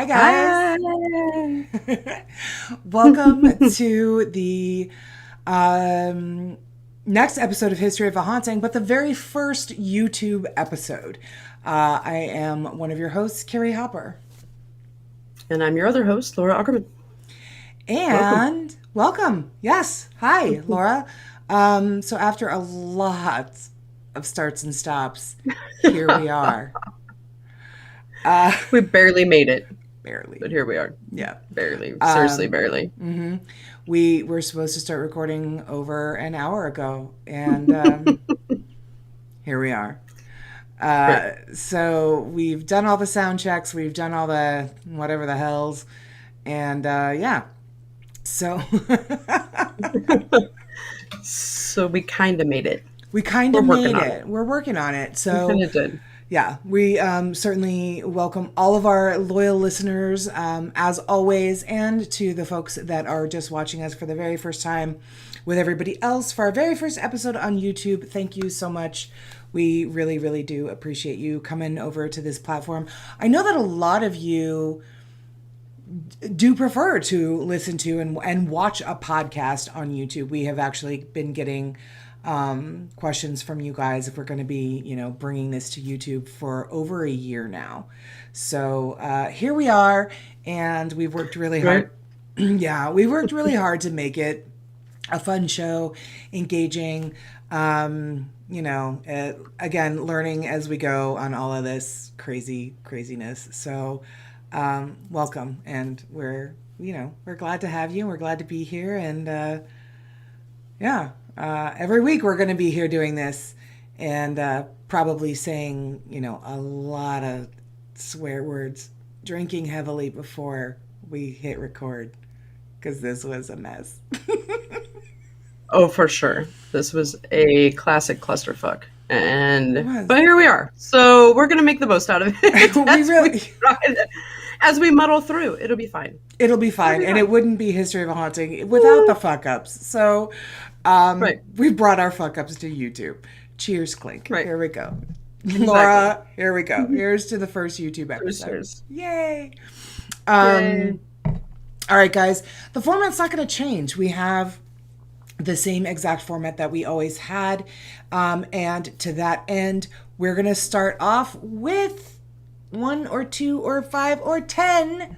Hi, guys. Hi. Welcome to the um, next episode of History of a Haunting, but the very first YouTube episode. I am one of your hosts, Carrie Hopper. And I'm your other host, Laura Ackerman. Welcome. And welcome. Yes. Hi, Laura. So, after a lot of starts and stops, here we are. Uh, We barely made it, Barely. but here we are. Yeah. Barely. Seriously, barely. We were supposed to start recording over an hour ago, and here we are. Right. So we've done all the sound checks, we've done all the whatever the hells, and yeah. So So we kind of made it. we kind We're of working made on it. it. We're working on it. We So kind of did. yeah, we certainly welcome all of our loyal listeners, as always, and to the folks that are just watching us for the very first time with everybody else for our very first episode on YouTube. Thank you so much. We really, really do appreciate you coming over to this platform. I know that a lot of you do prefer to listen to and watch a podcast on YouTube. We have actually been getting questions from you guys if we're going to be, bringing this to YouTube for over a year now. So here we are, and we've worked really Right. hard. Yeah, we worked really hard to make it a fun show, engaging. Again, learning as we go on all of this craziness. So, welcome, and we're glad to have you. We're glad to be here, and yeah, every week we're going to be here doing this, and probably saying a lot of swear words, drinking heavily before we hit record, because this was a mess. Oh, for sure. This was a classic clusterfuck. It was. But here we are. So we're gonna make the most out of it We really. as we muddle through. It'll be fine. It'll be It'll fine, be and it fine. wouldn't be History of a Haunting without the fuck ups. So, Right. we brought our fuck ups to YouTube. Cheers, clink. Right. Here we go. Exactly. Laura, here we go. Here's to the first YouTube episode. Cheers. Yay. Yay. All right, guys. The format's not going to change. We have the same exact format that we always had. And to that end, we're going to start off with 1 or 2 or 5 or 10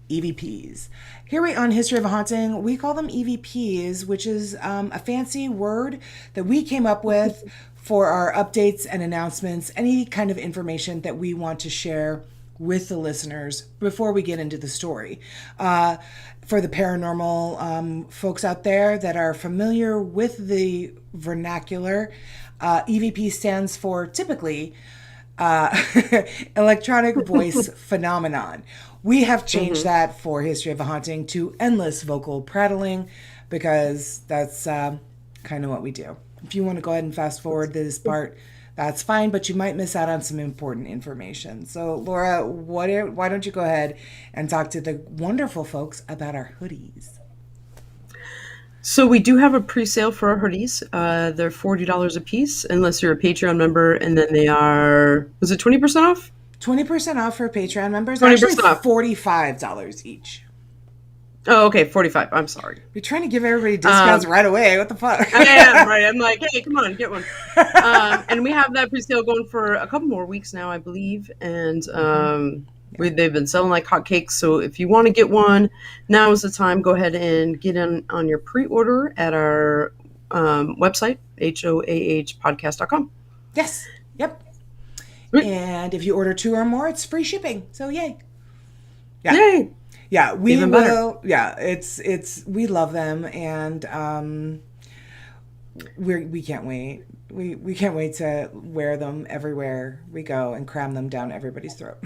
EVPs. Here we on History of a Haunting, we call them EVPs, which is a fancy word that we came up with for our updates and announcements, any kind of information that we want to share with the listeners before we get into the story. For the paranormal folks out there that are familiar with the vernacular, EVP stands for typically electronic voice phenomenon. We have changed that for History of a Haunting to endless vocal prattling, because that's kind of what we do. If you want to go ahead and fast forward this part, that's fine, but you might miss out on some important information. So, Laura, why don't you go ahead and talk to the wonderful folks about our hoodies? So we do have a pre-sale for our hoodies. They're $40 a piece, unless you're a Patreon member, and then they are, was it 20% off? 20% off for Patreon members. Actually, 20% off. $45 each. Oh, okay, 45. I'm sorry. We're trying to give everybody discounts right away. What the fuck? I am, right. I'm like, hey, come on, get one. And we have that pre-sale going for a couple more weeks now, I believe. And they've been selling like hotcakes. So if you want to get one, now is the time. Go ahead and get in on your pre-order at our website, hoahpodcast.com. Yes. Yep. Right. And if you order 2 or more, it's free shipping. So yay. Yeah. Yay. Yeah, we Even will. better. Yeah, it's we love them, and we can't wait. We can't wait to wear them everywhere we go and cram them down everybody's throat.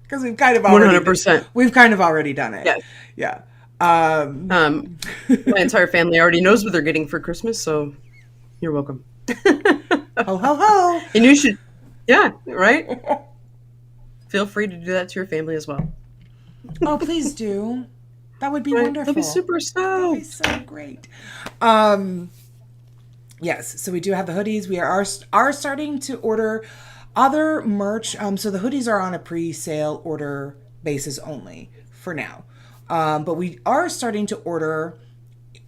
Because we've kind of already 100%. we've kind of already done it. Yes. Yeah. My entire family already knows what they're getting for Christmas, so you're welcome. Ho ho ho. And you should, yeah, right? Feel free to do that to your family as well. Oh, please do. That would be Right? wonderful. They'll be super That'd be stoked. so great. Yes, so we do have the hoodies. We are starting to order Other merch, so the hoodies are on a pre-sale order basis only for now. But we are starting to order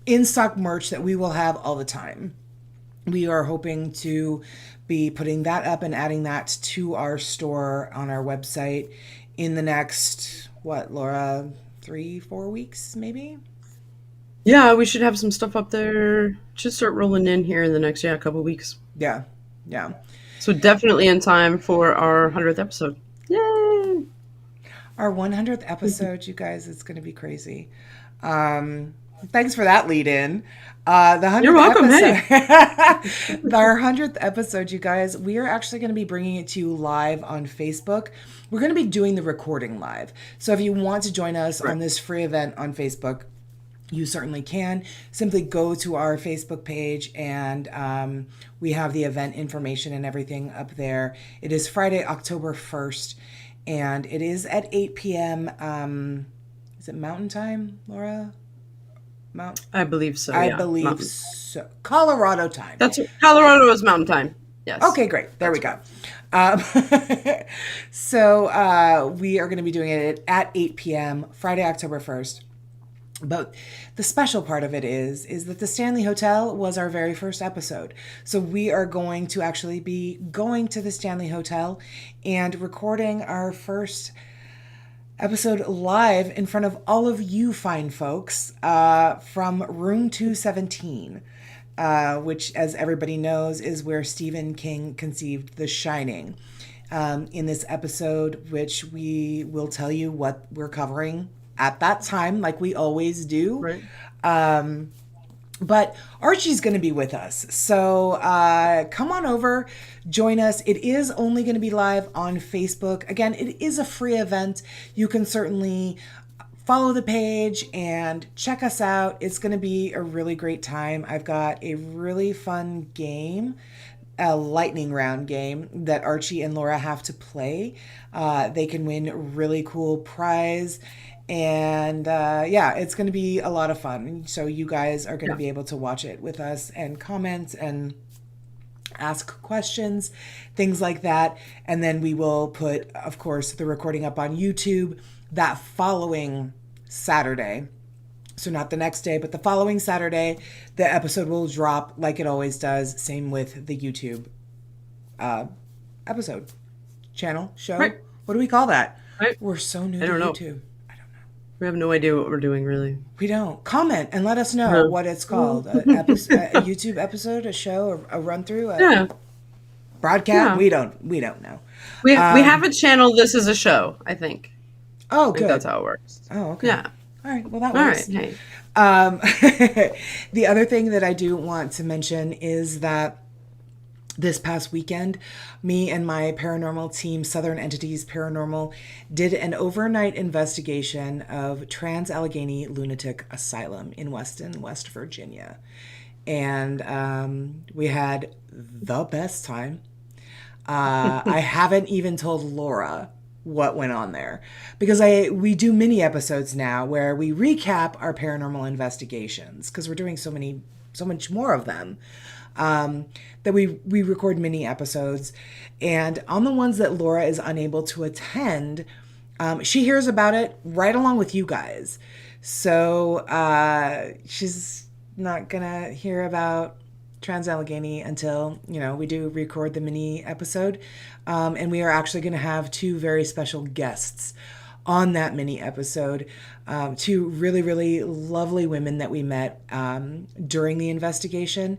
in-stock merch that we will have all the time. We are hoping to be putting that up and adding that to our store on our website in the next, what, Laura, 3-4 weeks, maybe? Yeah, we should have some stuff up there. Should start rolling in here in the next couple weeks. Yeah, yeah. So definitely in time for our 100th episode. Yay! Our 100th episode, you guys, it's going to be crazy. Thanks for that lead in. The 100th You're welcome. Episode, our 100th episode, you guys, we are actually going to be bringing it to you live on Facebook. We're going to be doing the recording live. So if you want to join us on this free event on Facebook, you certainly can. Simply go to our Facebook page and we have the event information and everything up there. It is Friday, October 1st, and it is at 8 p.m. Is it Mountain Time, Laura? I believe so. I believe so. Colorado time. That's Colorado is Mountain Time. Yes. Okay, great. There we go. So we are going to be doing it at 8 p.m. Friday, October 1st. But the special part of it is that the Stanley Hotel was our very first episode. So we are going to actually be going to the Stanley Hotel and recording our first episode live in front of all of you fine folks from room 217, which, as everybody knows, is where Stephen King conceived The Shining. In this episode, which we will tell you what we're covering at that time, like we always do. Right. But Archie's going to be with us. So come on over, join us. It is only going to be live on Facebook. Again, it is a free event. You can certainly follow the page and check us out. It's going to be a really great time. I've got a really fun game, a lightning round game that Archie and Laura have to play. They can win a really cool prize. And it's going to be a lot of fun. So you guys are going to be able to watch it with us and comment and ask questions, things like that. And then we will put, of course, the recording up on YouTube that following Saturday. So not the next day, but the following Saturday, the episode will drop like it always does. Same with the YouTube episode, channel, show. Right. What do we call that? Right. We're so new to YouTube. We have no idea what we're doing, really. We don't. Comment and let us know what it's called. A YouTube episode, a show, a run through, broadcast. Yeah. We don't know. We have a channel. This is a show, I think. Oh, I think good. that's how it works. Oh, okay. Yeah. All right. Well, that All works. right. Hey. The other thing that I do want to mention is that this past weekend, me and my paranormal team, Southern Entities Paranormal, did an overnight investigation of Trans-Allegheny Lunatic Asylum in Weston, West Virginia. And we had the best time. I haven't even told Laura what went on there because we do mini episodes now where we recap our paranormal investigations because we're doing so much more of them. That we record mini episodes, and on the ones that Laura is unable to attend, she hears about it right along with you guys. So she's not gonna hear about Trans-Allegheny until we do record the mini episode, and we are actually going to have two very special guests on that mini episode. Two really, really lovely women that we met during the investigation.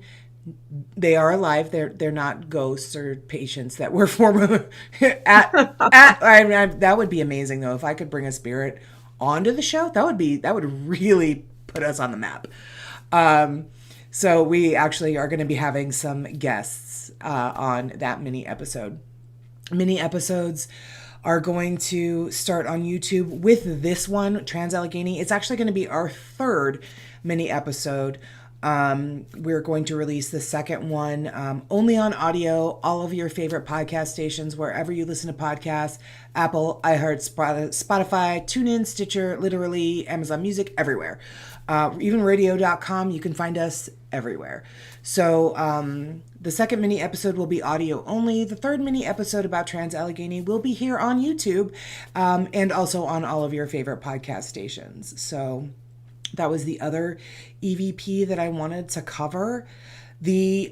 They are alive. They're not ghosts or patients that were former that would be amazing though if I could bring a spirit onto the show. That would really put us on the map. So we actually are going to be having some guests on that mini episode. Mini episodes are going to start on YouTube with this one, Trans-Allegheny. It's actually going to be our third mini episode. We're going to release the second one only on audio, all of your favorite podcast stations, wherever you listen to podcasts, Apple, iHeart, Spotify, TuneIn, Stitcher, literally Amazon Music, everywhere. even radio.com. You can find us everywhere. So the second mini episode will be audio only. The third mini episode about Trans Allegheny will be here on YouTube, and also on all of your favorite podcast stations. So that was the other EVP that I wanted to cover. The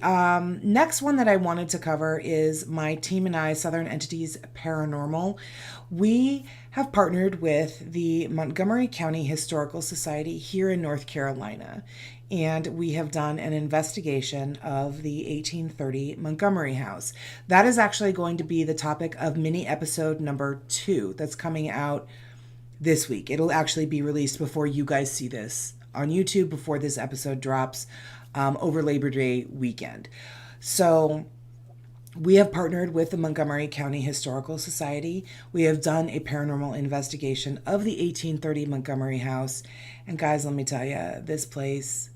next one that I wanted to cover is my team and I, Southern Entities Paranormal. We have partnered with the Montgomery County Historical Society here in North Carolina, and we have done an investigation of the 1830 Montgomery House. That is actually going to be the topic of mini episode number 2 that's coming out this week. It'll actually be released before you guys see this on YouTube, before this episode drops over Labor Day weekend. So we have partnered with the Montgomery County Historical Society. We have done a paranormal investigation of the 1830 Montgomery House. And guys, let me tell you, this place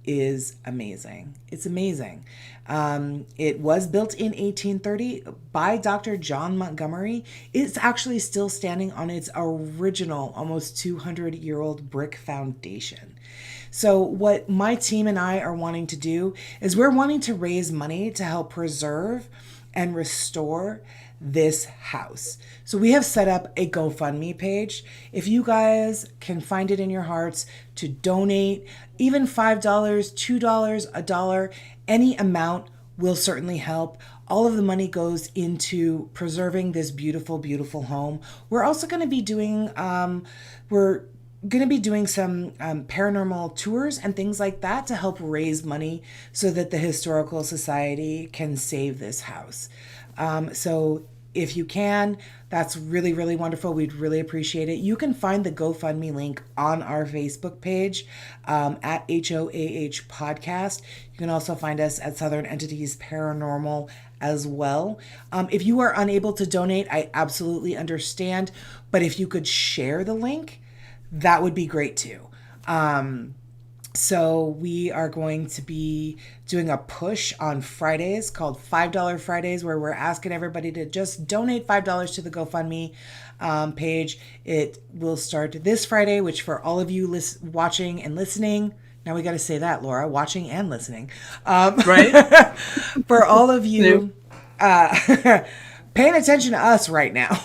is amazing. It's amazing. It was built in 1830 by Dr. John Montgomery. It's actually still standing on its original, almost 200-year-old brick foundation. So what my team and I are wanting to do is we're wanting to raise money to help preserve and restore this house. So we have set up a GoFundMe page. If you guys can find it in your hearts to donate, even $5, $2, $1, any amount will certainly help. All of the money goes into preserving this beautiful, beautiful home. We're also going to be doing, some paranormal tours and things like that to help raise money so that the Historical Society can save this house. So if you can, that's really, really wonderful. We'd really appreciate it. You can find the GoFundMe link on our Facebook page at HOAH Podcast. You can also find us at Southern Entities Paranormal as well. If you are unable to donate, I absolutely understand. But if you could share the link, that would be great too. So we are going to be doing a push on Fridays called $5 Fridays, where we're asking everybody to just donate $5 to the GoFundMe page. It will start this Friday, which for all of you watching and listening, now we got to say that, Laura, watching and listening. Right? For all of you paying attention to us right now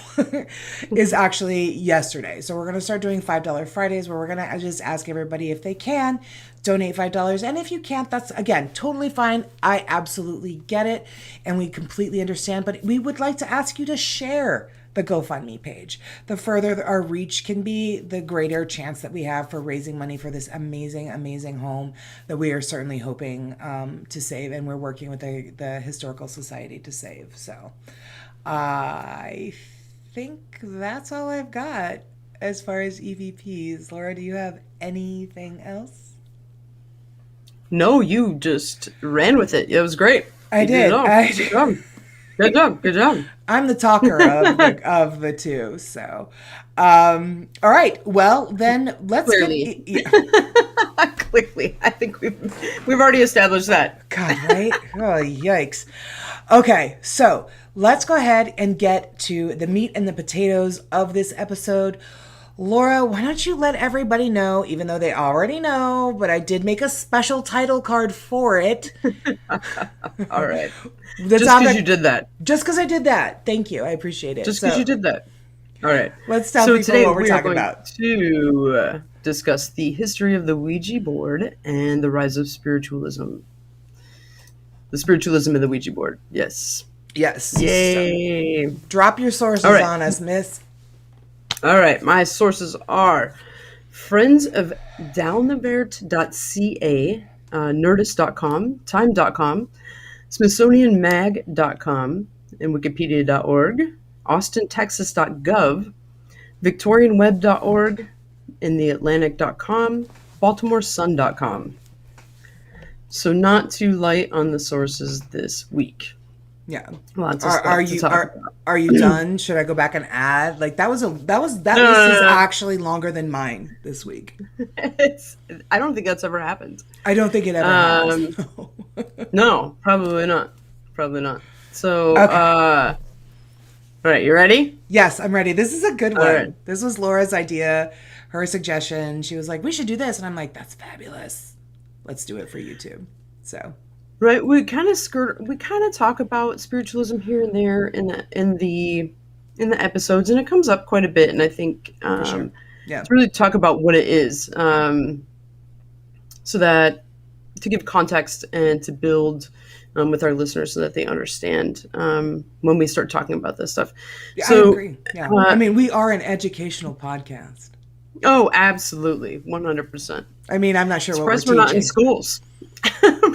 is actually yesterday. So we're going to start doing $5 Fridays, where we're going to just ask everybody if they can donate $5. And if you can't, that's, again, totally fine. I absolutely get it. And we completely understand. But we would like to ask you to share the GoFundMe page. The further our reach can be, the greater chance that we have for raising money for this amazing, amazing home that we are certainly hoping to save. And we're working with the Historical Society to save. So I think that's all I've got as far as EVPs. Laura, do you have anything else? No, you just ran with it. It was great. I did. Good job. Good job. Good job. I'm the talker of the two. So, all right. Well, then let's Clearly. Clearly. I think we've already established that. God, right? Oh, yikes. Okay, so let's go ahead and get to the meat and the potatoes of this episode. Laura, why don't you let everybody know, even though they already know, but I did make a special title card for it. All right. Just because you did that. Just because I did that. Thank you. I appreciate it. Just because you did that. All right. Let's tell people what we're talking about. To discuss the history of the Ouija board and the rise of spiritualism. The spiritualism of the Ouija board. Yes. Yes. Yay. So, drop your sources on us, miss. All right. My sources are friendsofdownthevert.ca, nerdist.com, time.com, smithsonianmag.com, and wikipedia.org, austintexas.gov, victorianweb.org, and theatlantic.com, baltimoresun.com. So not too light on the sources this week. Yeah. Lots of are you done? Should I go back and add? Like that list is actually longer than mine this week. I don't think that's ever happened. I don't think it ever has. No, probably not. Probably not. So okay. All right, you ready? Yes, I'm ready. This is a good one. Right. This was Laura's idea her suggestion. She was like, we should do this. And I'm like, that's fabulous. Let's do it for YouTube. So. Right. We kind of talk about spiritualism here and there in the episodes, and it comes up quite a bit. And I think For sure. Yeah. to really talk about what it is, so that to give context and to build with our listeners so that they understand when we start talking about this stuff. Yeah, So, I agree. Yeah. I mean, we are an educational podcast. oh, absolutely, 100%. I mean, I'm not sure Surprised what we're we're not in teaching. schools,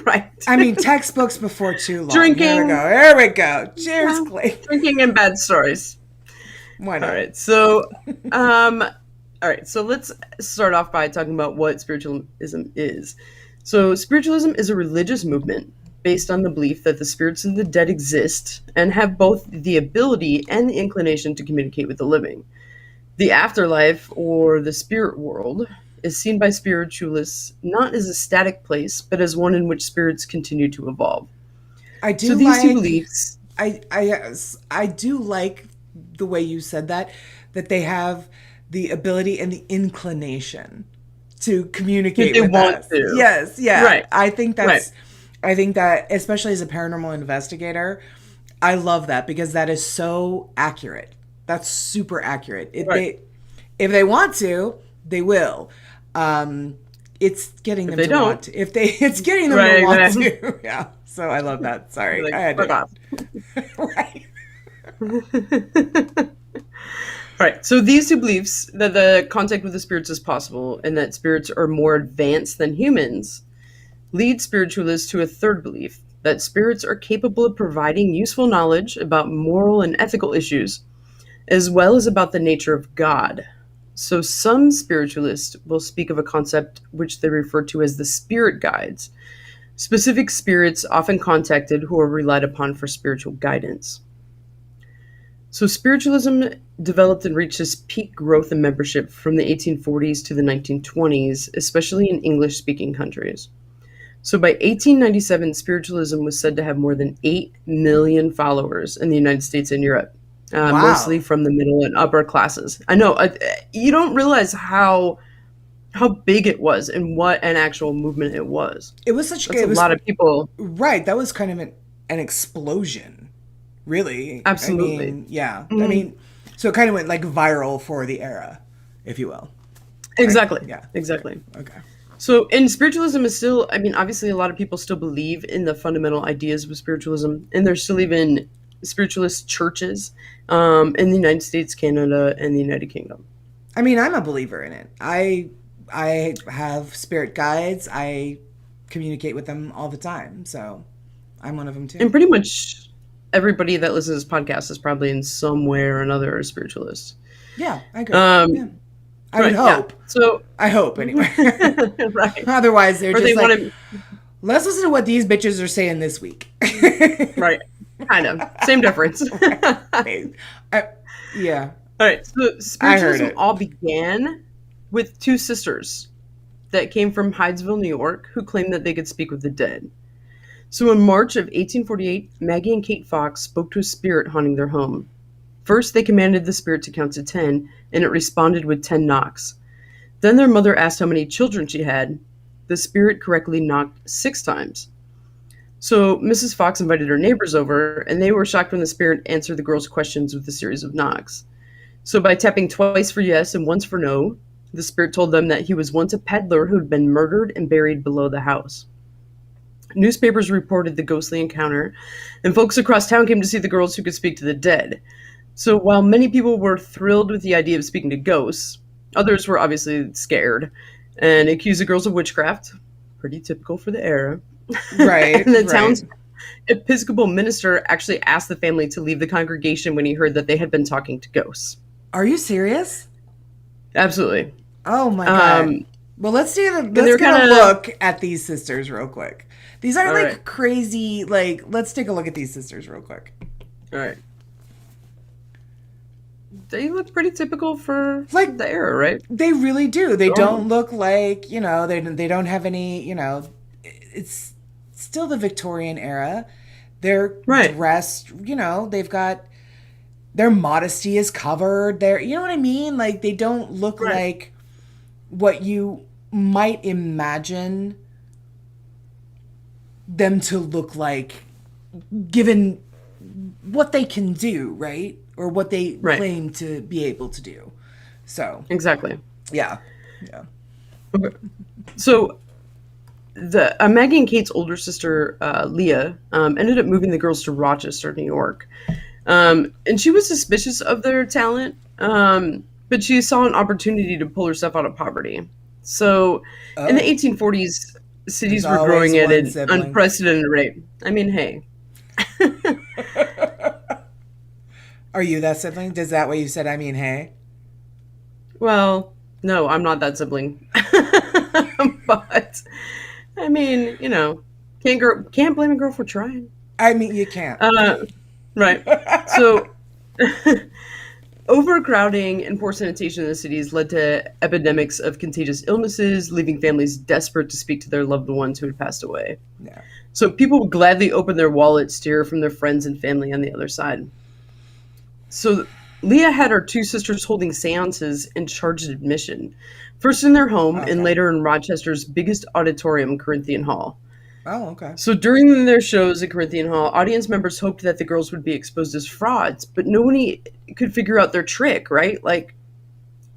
right? I mean, textbooks before too long. Drinking. Here we go. Cheers, Clay. Drinking and bad stories. Why not? All right, so let's start off by talking about what spiritualism is. So spiritualism is a religious movement based on the belief that the spirits of the dead exist and have both the ability and the inclination to communicate with the living. The afterlife, or the spirit world, is seen by spiritualists not as a static place, but as one in which spirits continue to evolve. I do So these two beliefs, I do like the way you said that they have the ability and the inclination to communicate If they with want us. to. Yes, yeah. Right. I think that's Right. I think that, especially as a paranormal investigator, I love that because that is so accurate. That's super accurate. Right. If they want to, they will. It's getting them they to don't. want to. It's getting them Right, to want right. to. Yeah. So I love that. Sorry. like, I had fuck to. off. Right. Right. So these two beliefs, that the contact with the spirits is possible and that spirits are more advanced than humans, lead spiritualists to a third belief, that spirits are capable of providing useful knowledge about moral and ethical issues, as well as about the nature of God. So some spiritualists will speak of a concept which they refer to as the spirit guides, specific spirits often contacted who are relied upon for spiritual guidance. So spiritualism developed and reached its peak growth and membership from the 1840s to the 1920s, especially in English-speaking countries. So by 1897, spiritualism was said to have more than 8 million followers in the United States and Europe, Wow. mostly from the middle and upper classes. I know, you don't realize how big it was and what an actual movement it was. It was such That's a lot of people. Right. That was kind of an explosion, really. Absolutely. I mean, yeah. I mean, so it kind of went like viral for the era, if you will. Exactly. Right? Yeah. Exactly. Okay. So, and spiritualism is still, I mean, obviously a lot of people still believe in the fundamental ideas of spiritualism, and there's still even spiritualist churches in the United States, Canada, and the United Kingdom. I mean, I'm a believer in it. I have spirit guides. I communicate with them all the time. So I'm one of them too. And pretty much everybody that listens to this podcast is probably in some way or another a spiritualist. Yeah, I agree. Yeah. I Right, would hope. yeah. So, I hope anyway. right. Otherwise, they're Or just they like, want let's listen to what these bitches are saying this week. to, right. Kind of. Same difference. Yeah. All right. So spiritualism it. all began with two sisters that came from Hydesville, New York, who claimed that they could speak with the dead. So in March of 1848, Maggie and Kate Fox spoke to a spirit haunting their home. First, they commanded the spirit to count to 10, and it responded with 10 knocks. Then their mother asked how many children she had. The spirit correctly knocked 6 times. So Mrs. Fox invited her neighbors over, and they were shocked when the spirit answered the girls' questions with a series of knocks. So by tapping twice for yes and once for no, the spirit told them that he was once a peddler who had been murdered and buried below the house. Newspapers reported the ghostly encounter, and folks across town came to see the girls who could speak to the dead. So while many people were thrilled with the idea of speaking to ghosts, others were obviously scared and accused the girls of witchcraft, pretty typical for the era. Right. And the right. town's Episcopal minister actually asked the family to leave the congregation when he heard that they had been talking to ghosts. Are you serious? Absolutely. Oh my god. Well, let's get a look at these sisters real quick. These aren't like right. crazy. Like, let's take a look at these sisters real quick. All right. They look pretty typical for like the era, right? They really do. They don't look like, you know, they don't have any, you know, it's still the Victorian era. They're dressed, you know, they've got, their modesty is covered. They're, you know what I mean? Like, they don't look like what you might imagine them to look like, given what they can do, right? Or what they Right. claim to be able to do. So, Exactly. yeah. Yeah. Okay. So the Maggie and Kate's older sister, Leah, ended up moving the girls to Rochester, New York. And she was suspicious of their talent, but she saw an opportunity to pull herself out of poverty. So in the Oh, 1840s, there's cities were always growing at one an sibling. unprecedented rate. I mean, hey. Are you that sibling? Is that what you said? I mean, hey. Well, no, I'm not that sibling. But I mean, can't blame a girl for trying. I mean, you can't. Uh, right. So overcrowding and poor sanitation in the cities led to epidemics of contagious illnesses, leaving families desperate to speak to their loved ones who had passed away. Yeah. So people would gladly open their wallets to hear from their friends and family on the other side. So Leah had her two sisters holding seances and charged admission, first in their home and Okay. later in Rochester's biggest auditorium, Corinthian Hall. Oh, okay. So during their shows at Corinthian Hall, audience members hoped that the girls would be exposed as frauds, but nobody could figure out their trick, right? Like,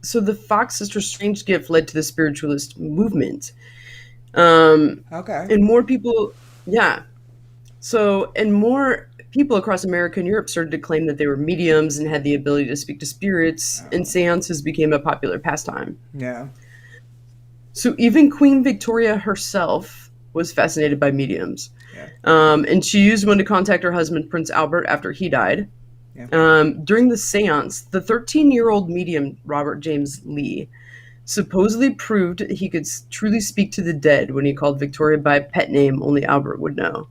so the Fox sisters' strange gift led to the spiritualist movement. Okay. And more people, yeah. So, and more people across America and Europe started to claim that they were mediums and had the ability to speak to spirits, and Oh, seances became a popular pastime. yeah. So even Queen Victoria herself was fascinated by mediums. Yeah. And she used one to contact her husband, Prince Albert, after he died. Yeah. During the seance, the 13-year-old medium, Robert James Lee, supposedly proved he could truly speak to the dead when he called Victoria by a pet name only Albert would know.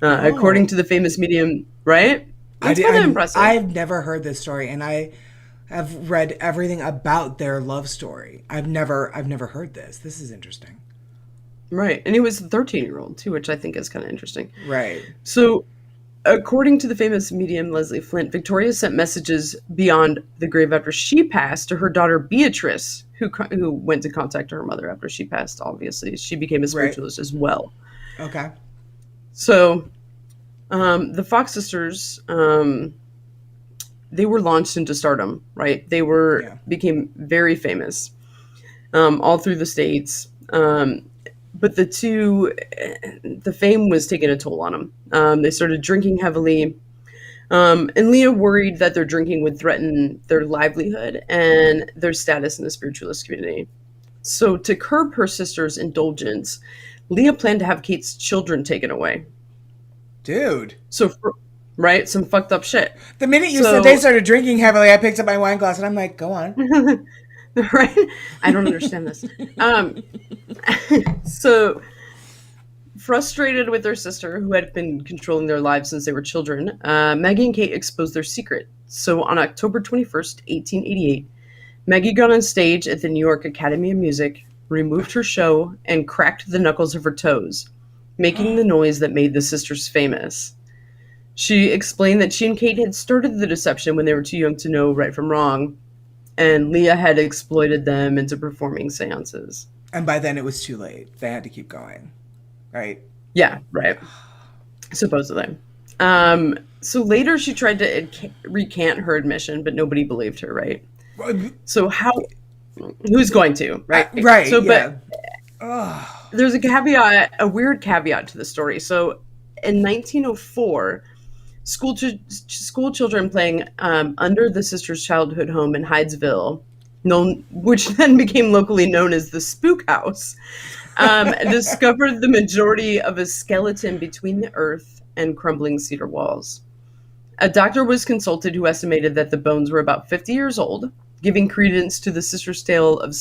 According Oh, to the famous medium, right? That's kind of impressive. I've never heard this story, and I have read everything about their love story. I've never heard this. This is interesting. Right. And he was a 13-year-old, too, which I think is kind of interesting. Right. So, according to the famous medium Leslie Flint, Victoria sent messages beyond the grave after she passed to her daughter Beatrice, who went to contact her mother after she passed, obviously. She became a Right. spiritualist as well. Okay. So, the Fox sisters, they were launched into stardom, right? They Yeah. became very famous all through the States. But the fame was taking a toll on them. They started drinking heavily. And Leah worried that their drinking would threaten their livelihood and their status in the spiritualist community. So, to curb her sister's indulgence, Leah planned to have Kate's children taken away. Dude. So, right, some fucked up shit. The minute you said they So, started drinking heavily, I picked up my wine glass and I'm like, go on. right? I don't understand this. So, frustrated with their sister, who had been controlling their lives since they were children, Maggie and Kate exposed their secret. So, on October 21st, 1888, Maggie got on stage at the New York Academy of Music, removed her show, and cracked the knuckles of her toes, making the noise that made the sisters famous. She explained that she and Kate had started the deception when they were too young to know right from wrong, and Leah had exploited them into performing seances. And by then it was too late. They had to keep going. Right. Yeah, right. Supposedly. So later she tried to recant her admission, but nobody believed her, right? So who's going to, right? Right. So, Yeah. but there's a weird caveat to the story. So in 1904, school children playing under the sisters' childhood home in Hydesville, which then became locally known as the Spook House, discovered the majority of a skeleton between the earth and crumbling cedar walls. A doctor was consulted who estimated that the bones were about 50 years old, giving credence to the sisters' tale of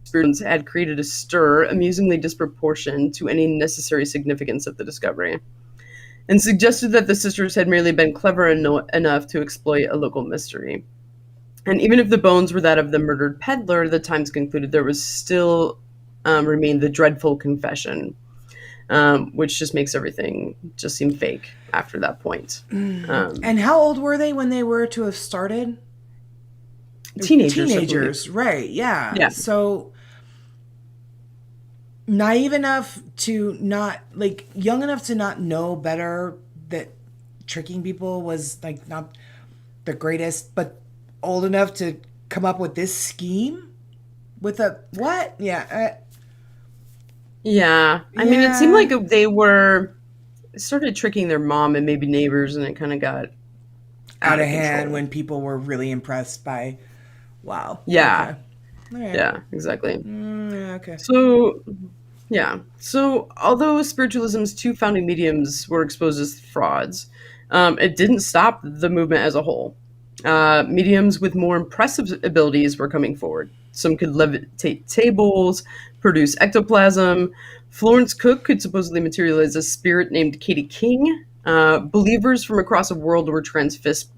spirits had created a stir amusingly disproportioned to any necessary significance of the discovery, and suggested that the sisters had merely been clever enough to exploit a local mystery. And even if the bones were that of the murdered peddler, the Times concluded there was still remained the dreadful confession, which just makes everything just seem fake after that point. And how old were they when they were to have started? teenagers, right? Yeah. Yeah. So naive enough to not like young enough to not know better that tricking people was like not the greatest, but old enough to come up with this scheme with a what? Yeah. Yeah. I mean, it seemed like they were started tricking their mom and maybe neighbors, and it kind of got Out of control. hand when people were really impressed by. Wow. Yeah. Okay. All right. Yeah, exactly. Okay. So, yeah. So, although spiritualism's two founding mediums were exposed as frauds, it didn't stop the movement as a whole. Mediums with more impressive abilities were coming forward. Some could levitate tables, produce ectoplasm. Florence Cook could supposedly materialize a spirit named Katie King. Believers from across the world were transfixed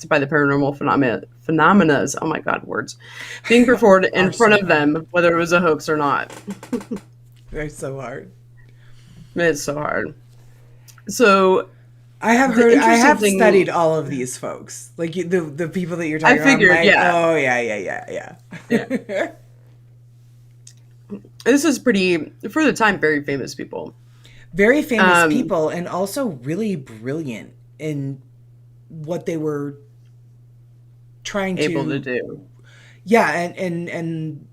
by the paranormal phenomena. Oh my god, words being performed in front of them, whether it was a hoax or not. They're so hard. It's so hard. So I have studied all of these folks, like the people that you're talking about. I figured, like, yeah. Oh yeah. This is pretty, for the time, very famous people. Very famous people, and also really brilliant in what they were trying able to do. Yeah, and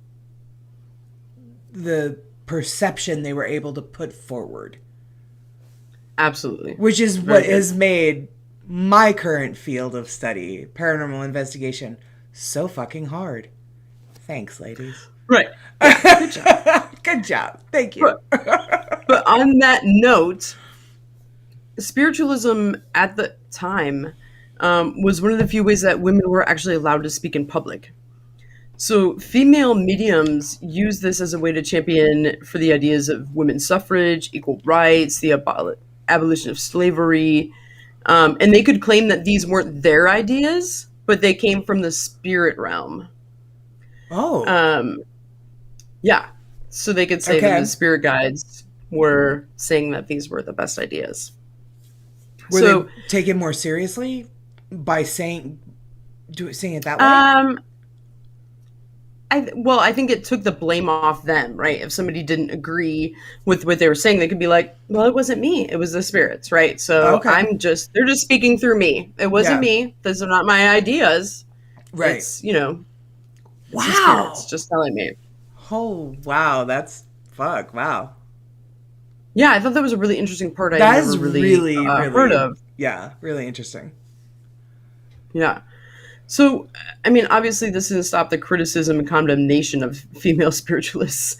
the perception they were able to put forward. Absolutely. Which is what has made my current field of study, paranormal investigation, so fucking hard. Thanks, ladies. Right. Yeah, good job. Good job. Thank you. But on that note, spiritualism at the time was one of the few ways that women were actually allowed to speak in public. So female mediums used this as a way to champion for the ideas of women's suffrage, equal rights, the abolition of slavery. And they could claim that these weren't their ideas, but they came from the spirit realm. Oh. Yeah. So they could say that the spirit guides were saying that these were the best ideas. Were they taken more seriously by saying it that way? I think it took the blame off them, right? If somebody didn't agree with what they were saying, they could be like, well, it wasn't me. It was the spirits, right? So they're just speaking through me. It wasn't me. Those are not my ideas. Right. It's, wow. The spirits just telling me. Oh, wow. That's wow. Yeah, I thought that was a really interesting part. That is really heard of. Yeah, really interesting. Yeah. So, I mean, obviously this didn't stop the criticism and condemnation of female spiritualists.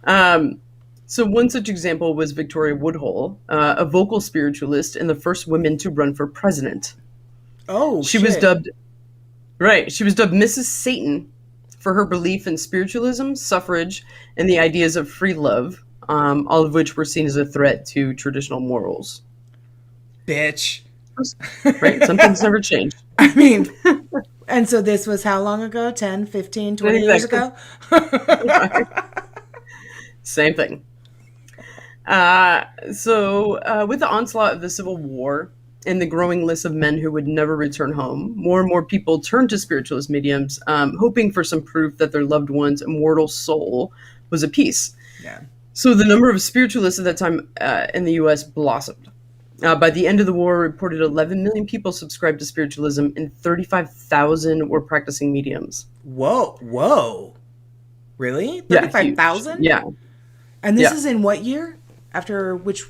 So one such example was Victoria Woodhull, a vocal spiritualist and the first woman to run for president. Oh, she was dubbed Mrs. Satan for her belief in spiritualism, suffrage, and the ideas of free love, all of which were seen as a threat to traditional morals. Bitch. Right? Some things never change. I mean, and so this was how long ago? 10, 15, 20 years ago? Same thing. So with the onslaught of the Civil War and the growing list of men who would never return home, more and more people turned to spiritualist mediums, hoping for some proof that their loved one's immortal soul was at peace. Yeah. So the number of spiritualists at that time in the U.S. blossomed. By the end of the war, reported 11 million people subscribed to spiritualism, and 35,000 were practicing mediums. Whoa. Really? 35,000? Yeah. And this is in what year? After which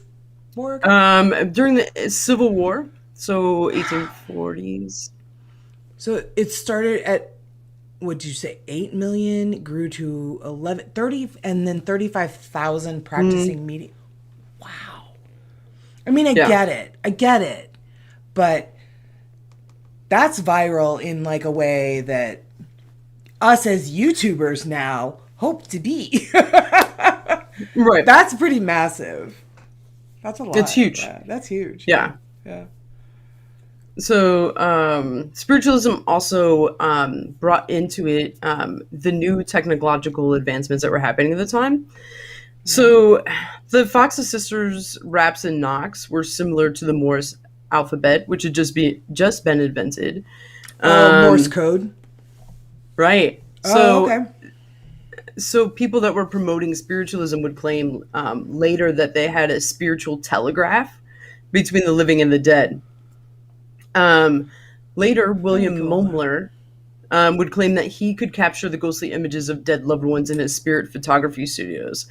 war? During the Civil War, so 1840s. So it started at, what did you say, 8 million, grew to 30, and then 35,000 practicing mediums. Wow. I mean, I get it. But that's viral in like a way that us as YouTubers now hope to be. Right. That's pretty massive. That's a lot. It's huge. Yeah, that's huge. Yeah. Yeah. So spiritualism also brought into it the new technological advancements that were happening at the time. So the Fox's sisters, Raps and Knox, were similar to the Morse alphabet, which had just been invented. Morse code. Right. Oh, So okay. so people that were promoting spiritualism would claim later that they had a spiritual telegraph between the living and the dead. Um, Later, Very William cool. Mumler would claim that he could capture the ghostly images of dead loved ones in his spirit photography studios.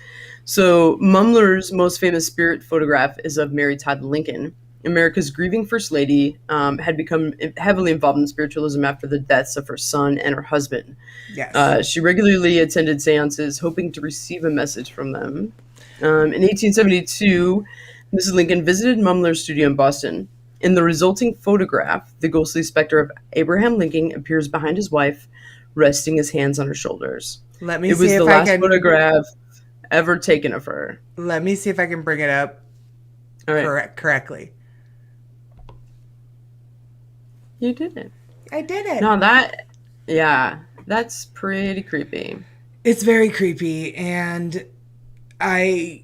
So, Mumler's most famous spirit photograph is of Mary Todd Lincoln. America's grieving First Lady had become heavily involved in spiritualism after the deaths of her son and her husband. Yes. She regularly attended seances, hoping to receive a message from them. In 1872, Mrs. Lincoln visited Mumler's studio in Boston. In the resulting photograph, the ghostly specter of Abraham Lincoln appears behind his wife, resting his hands on her shoulders. Let me It see was the if I last can. photograph ever taken of her. Let me see if I can bring it up All right. correctly. You did it. I did it. No, yeah, that's pretty creepy. It's very creepy, and I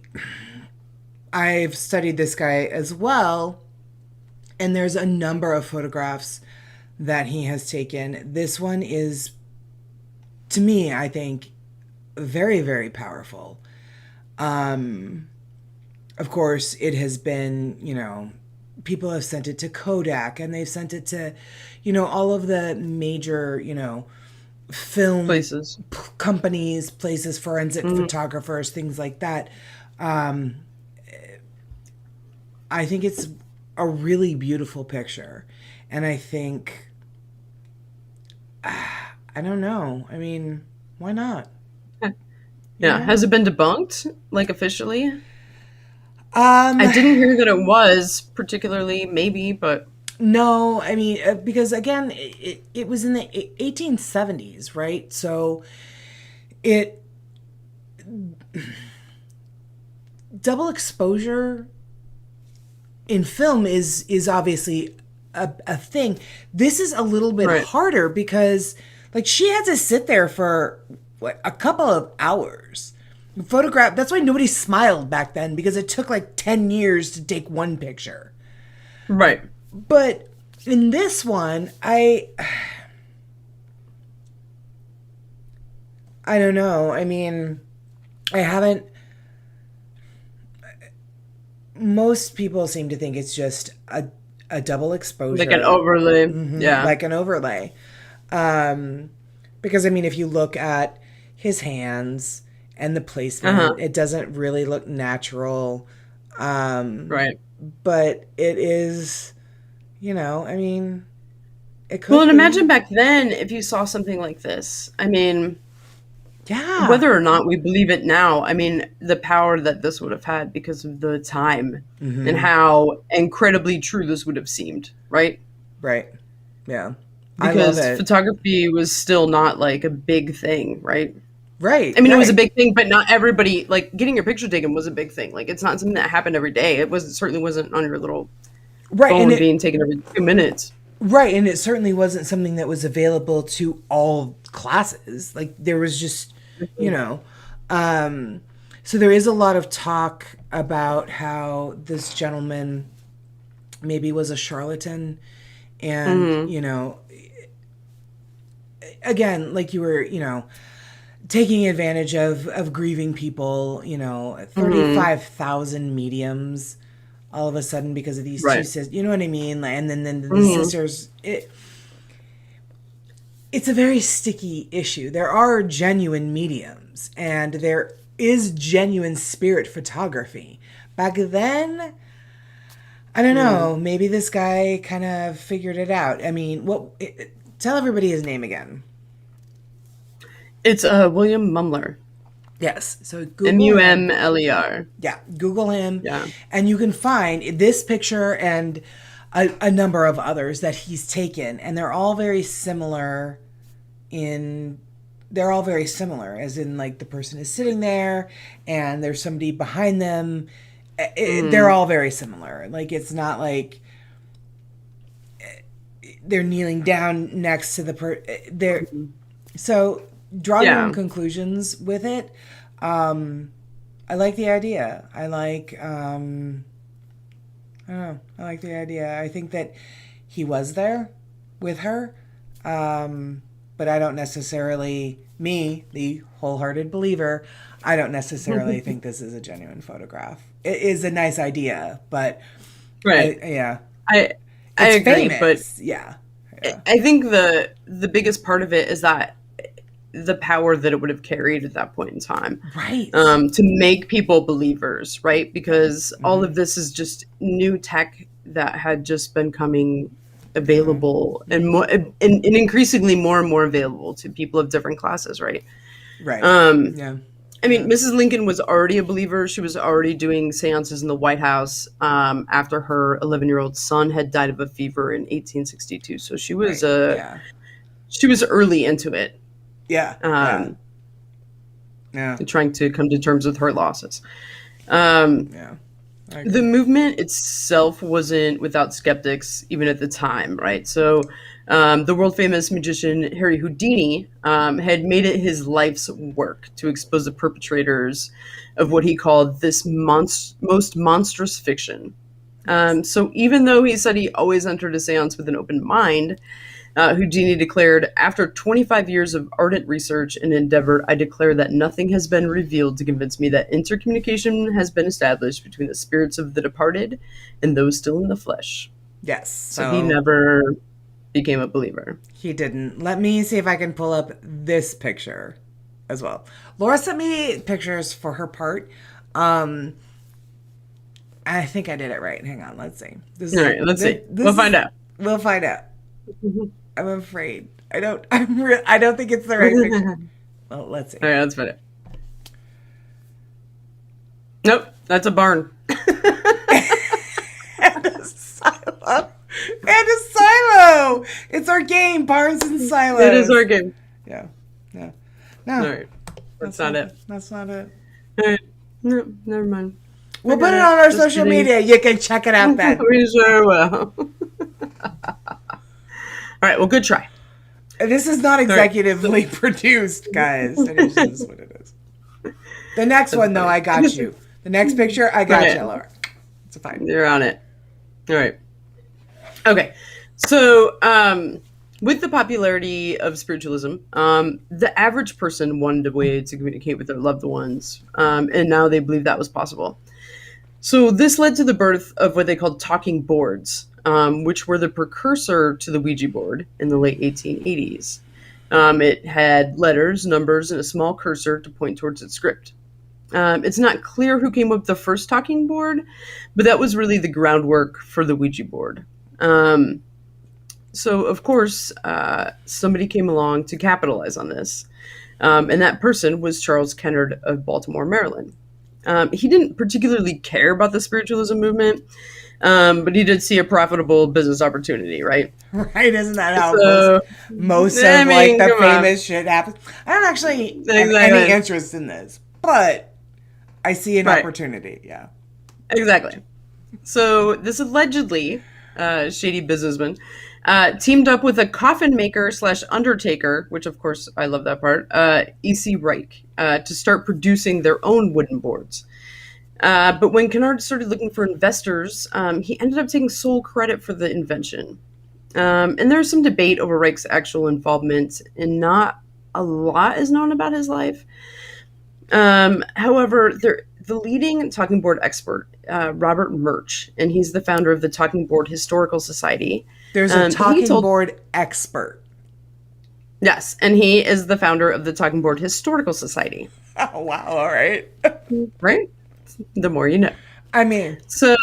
I've studied this guy as well, and there's a number of photographs that he has taken. This one is, to me, I think, very, very powerful. Of course, it has been, people have sent it to Kodak, and they've sent it to, all of the major, film Places. companies, places, forensic photographers, things like that. I think it's a really beautiful picture. And I think, I don't know. I mean, why not? Yeah. Has it been debunked, like officially? Um, I didn't hear that it was particularly, maybe, but no, I mean, because again, it was in the 1870s, right? So it, double exposure in film is obviously a thing. This is a little bit right. harder because, like, she had to sit there for what, a couple of hours. Photograph. That's why nobody smiled back then, because it took like 10 years to take one picture. Right. But in this one, I don't know. I mean, I haven't. Most people seem to think it's just a double exposure, Like an overlay. Yeah. like an overlay. Because I mean, if you look at his hands and the placement, it doesn't really look natural. Right. But it is, I mean, it could Well, and be. imagine back then if you saw something like this. I mean, Yeah. whether or not we believe it now, I mean, the power that this would have had because of the time and how incredibly true this would have seemed, right? Right. Yeah. I love Because it. photography was still not like a big thing, right? Right. I mean, it was a right. big thing, but not everybody, like getting your picture taken was a big thing. Like, it's not something that happened every day. Certainly wasn't on your little Right. And phone being taken every 2 minutes. right. And it certainly wasn't something that was available to all classes. Like, there was just, so there is a lot of talk about how this gentleman maybe was a charlatan, and, again, like you were, taking advantage of grieving people, 35,000 mediums all of a sudden because of these two Right. sisters, you know what I mean? And then the sisters, it's a very sticky issue. There are genuine mediums, and there is genuine spirit photography. Back then, I don't know, maybe this guy kind of figured it out. I mean, tell everybody his name again. It's William Mumler. Yes. So Google him. Mumler. Yeah, Google him. Yeah. And you can find this picture and a number of others that he's taken, and they're all very similar they're all very similar, as in, like, the person is sitting there and there's somebody behind them. They're all very similar. Like, it's not like they're kneeling down next to they're so draw your own conclusions with it. I like the idea. I don't know. I like the idea. I think that he was there with her. but I don't necessarily, me, the wholehearted believer, I don't necessarily think this is a genuine photograph. It is a nice idea, but Right. yeah, I it's agree, but famous. Yeah. Yeah. I think the biggest part of it is that the power that it would have carried at that point in time, Right. to make people believers, right? Because all of this is just new tech that had just been coming available and more and increasingly more and more available to people of different classes, right? Right. Um, Yeah. I mean, Mrs. Lincoln was already a believer. She was already doing seances in the White House after her 11-year-old son had died of a fever in 1862. So Right. Yeah. she was early into it, Yeah. Yeah. Yeah. trying to come to terms with her losses. Um, Yeah. the movement itself wasn't without skeptics, even at the time, right? So, the world famous magician Harry Houdini had made it his life's work to expose the perpetrators of what he called this most monstrous fiction. So, even though he said he always entered a seance with an open mind, Houdini declared, after 25 years of ardent research and endeavor, I declare that nothing has been revealed to convince me that intercommunication has been established between the spirits of the departed and those still in the flesh. Yes. So he never became a believer. He didn't. Let me see if I can pull up this picture as well. Laura sent me pictures for her part. I think I did it right. Hang on. Let's see. All right, let's see. We'll find out. We'll find out. I'm afraid. I don't think it's the right picture. Well, let's see. All right, let's find it. Nope, that's a barn. And a silo. And a silo. It's our game, Barns and Silos. It is our game. Yeah. Yeah. No. All right. That's not it. That's not it. All right. No, never mind. We'll put it on our social media. You can check it out then. We sure will. All right, well, good try. This is not executively produced, guys. It is just what it is. The next one, though, I got you. The next picture, I got you, Laura. It's fine. You're on it. All right. Okay. So, with the popularity of spiritualism, the average person wanted a way to communicate with their loved ones, and now they believe that was possible. So this led to the birth of what they called talking boards, which were the precursor to the Ouija board in the late 1880s. It had letters, numbers, and a small cursor to point towards its script. It's not clear who came up with the first talking board, but that was really the groundwork for the Ouija board. So, of course, somebody came along to capitalize on this, and that person was Charles Kennard of Baltimore, Maryland. He didn't particularly care about the spiritualism movement, but he did see a profitable business opportunity, right? Right, isn't that how most of the famous shit happens? I don't actually have any interest in this, but I see an opportunity, yeah. Exactly. So this allegedly shady businessman teamed up with a coffin maker / undertaker, which of course I love that part, E.C. Reich, to start producing their own wooden boards. But when Kennard started looking for investors, he ended up taking sole credit for the invention. And there's some debate over Reich's actual involvement, and not a lot is known about his life. However, the leading talking board expert, Robert Murch, and he's the founder of the Talking Board Historical Society. There's a talking board expert. Yes, and he is the founder of the Talking Board Historical Society. Oh, wow, all right. Right? The more you know. I mean. So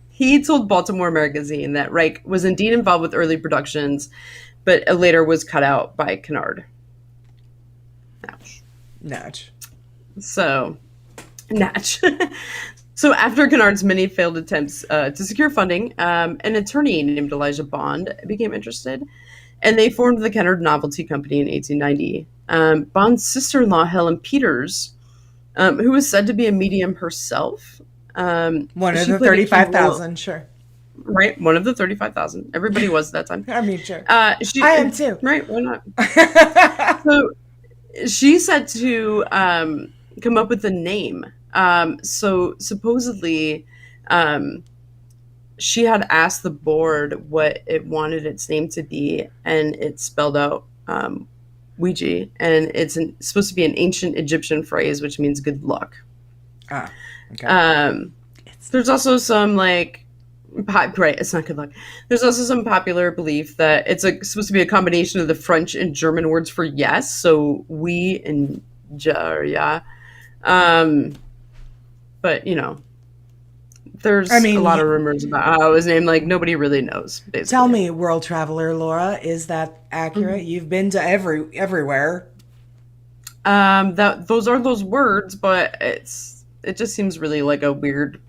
he told Baltimore Magazine that Reich was indeed involved with early productions, but later was cut out by Kennard. Ouch. Natch. So, Natch. So after Kennard's many failed attempts to secure funding, an attorney named Elijah Bond became interested, and they formed the Kennard Novelty Company in 1890. Bond's sister-in-law, Helen Peters, who was said to be a medium herself. One of the 35,000, sure. Right, one of the 35,000. Everybody was at that time. I mean, sure. I am too. Right, why not? So she said to come up with a name. So supposedly, she had asked the board what it wanted its name to be, and it spelled out Ouija, and it's supposed to be an ancient Egyptian phrase, which means good luck. Ah, okay. There's also some like, right, it's not good luck. There's also some popular belief that it's supposed to be a combination of the French and German words for yes, so we and ja. But there's a lot of rumors about how it was named. Like nobody really knows. Basically, tell me, world traveler Laura, is that accurate? Mm-hmm. You've been to everywhere. Those are those words, but it just seems really like a weird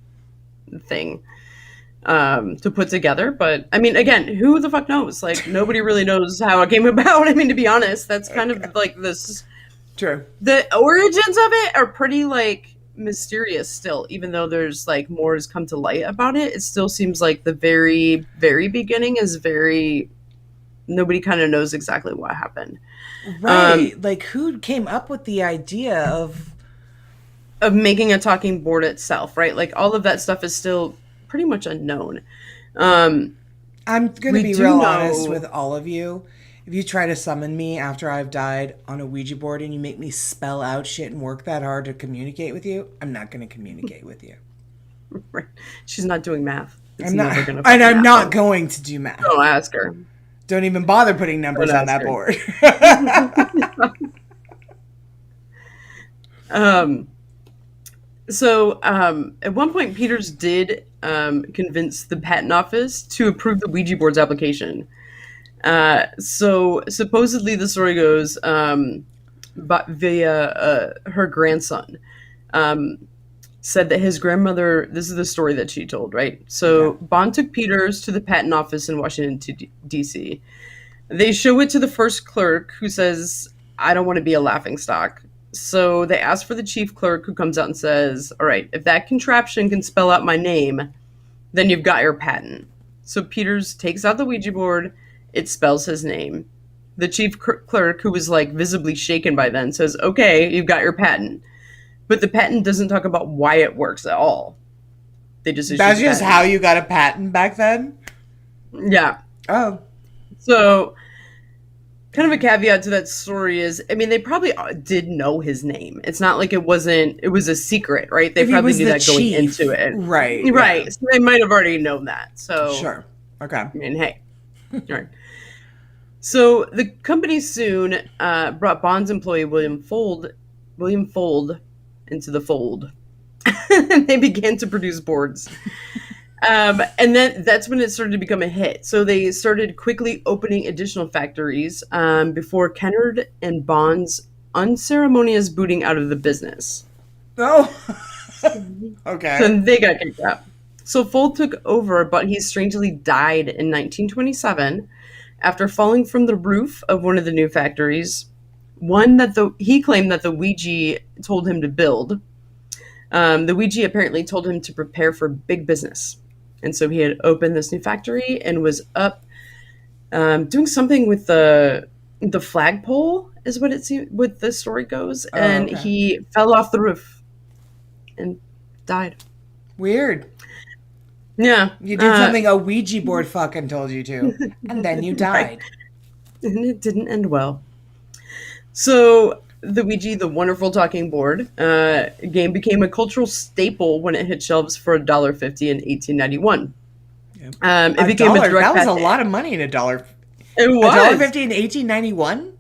thing to put together. But I mean, again, who the fuck knows? Like nobody really knows how it came about. I mean, to be honest, that's kind of like this. True. The origins of it are pretty like mysterious still, even though there's like more has come to light about it. It still seems like the very, very beginning is nobody kind of knows exactly what happened. Right. Like who came up with the idea of making a talking board itself, right? Like all of that stuff is still pretty much unknown. I'm going to be real honest with all of you. If you try to summon me after I've died on a Ouija board and you make me spell out shit and work that hard to communicate with you, I'm not going to communicate with you. Right. She's not doing math. I'm not going to do math. Don't ask her. Don't even bother putting numbers on that board. So at one point, Peters did convince the patent office to approve the Ouija board's application. So supposedly the story goes via her grandson said that his grandmother, this is the story that she told, right? So Bond took Peters to the patent office in Washington, D.C. They show it to the first clerk who says, I don't want to be a laughingstock. So they ask for the chief clerk who comes out and says, all right, if that contraption can spell out my name, then you've got your patent. So Peters takes out the Ouija board. It spells his name. The chief clerk, who was like visibly shaken by then, says, okay, you've got your patent. But the patent doesn't talk about why it works at all. They just That's just how you got a patent back then? Yeah. Oh. So kind of a caveat to that story is, I mean, they probably did know his name. It's not like it was a secret, right? They probably knew that going into it. Right. Right. Yeah. So they might have already known that. So sure. Okay. I mean, hey. All right. So the company soon brought Bond's employee William Fold into the fold. And they began to produce boards. And then that's when it started to become a hit. So they started quickly opening additional factories before Kennard and Bond's unceremonious booting out of the business. Oh, okay. So they got kicked out. So Fold took over, but he strangely died in 1927 after falling from the roof of one of the new factories, one that he claimed that the Ouija told him to build. The Ouija apparently told him to prepare for big business. And so he had opened this new factory and was up doing something with the flagpole, is what what the story goes. And he fell off the roof and died. Weird. Yeah. You did something a Ouija board fucking told you to. And then you died. Right. And it didn't end well. So the Ouija, the wonderful talking board game, became a cultural staple when it hit shelves for $1.50 in 1891. Yep. It became a direct. That was a lot of money in $1. It was $1.50 in 1891.